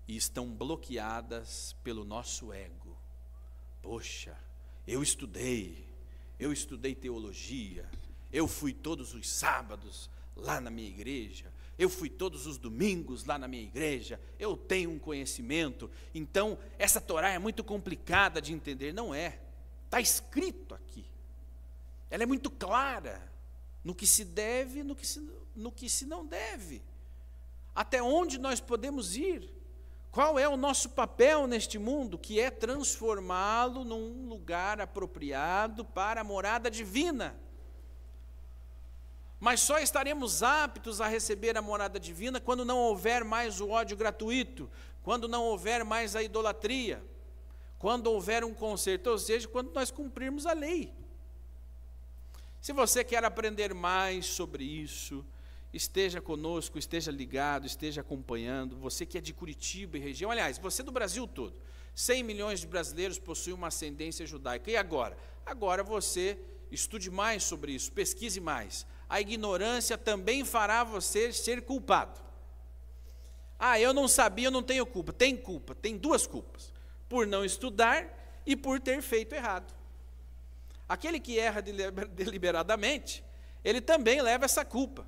e estão bloqueadas pelo nosso ego. Poxa, eu estudei teologia, eu fui todos os sábados lá na minha igreja, eu fui todos os domingos lá na minha igreja, eu tenho um conhecimento, então essa Torá é muito complicada de entender. Não é, está escrito aqui, ela é muito clara no que se deve, no que se não deve, até onde nós podemos ir, qual é o nosso papel neste mundo, que é transformá-lo num lugar apropriado para a morada divina. Mas só estaremos aptos a receber a morada divina quando não houver mais o ódio gratuito, quando não houver mais a idolatria, quando houver um conserto, ou seja, quando nós cumprirmos a lei. Se você quer aprender mais sobre isso, esteja conosco, esteja ligado, esteja acompanhando. Você que é de Curitiba e região, aliás, você do Brasil todo. 100 milhões de brasileiros possuem uma ascendência judaica. E agora? Agora você estude mais sobre isso, pesquise mais. A ignorância também fará você ser culpado. Ah, eu não sabia, eu não tenho culpa. Tem culpa, tem duas culpas. Por não estudar e por ter feito errado. Aquele que erra deliberadamente, ele também leva essa culpa,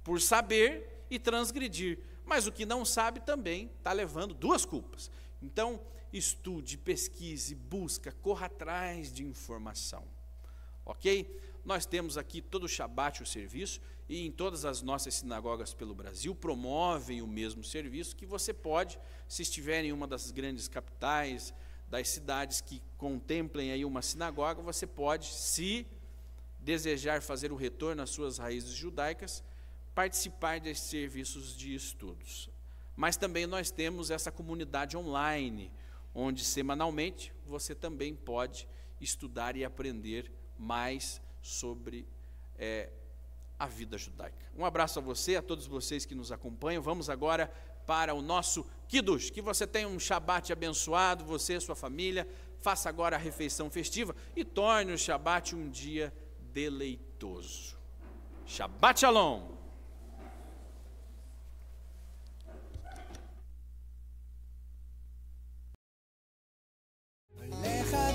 por saber e transgredir. Mas o que não sabe também está levando duas culpas. Então, estude, pesquise, busca, corra atrás de informação. Ok? Nós temos aqui todo o Shabat o serviço, e em todas as nossas sinagogas pelo Brasil promovem o mesmo serviço, que você pode, se estiver em uma das grandes capitais, das cidades que contemplem aí uma sinagoga, você pode, se desejar fazer o retorno às suas raízes judaicas, participar desses serviços de estudos. Mas também nós temos essa comunidade online, onde semanalmente você também pode estudar e aprender mais sobre a vida judaica. Um abraço a você, a todos vocês que nos acompanham. Vamos agora para o nosso Kiddush. Que você tenha um Shabat abençoado, você e sua família. Faça agora a refeição festiva e torne o Shabat um dia deleitoso. Shabbat Shalom!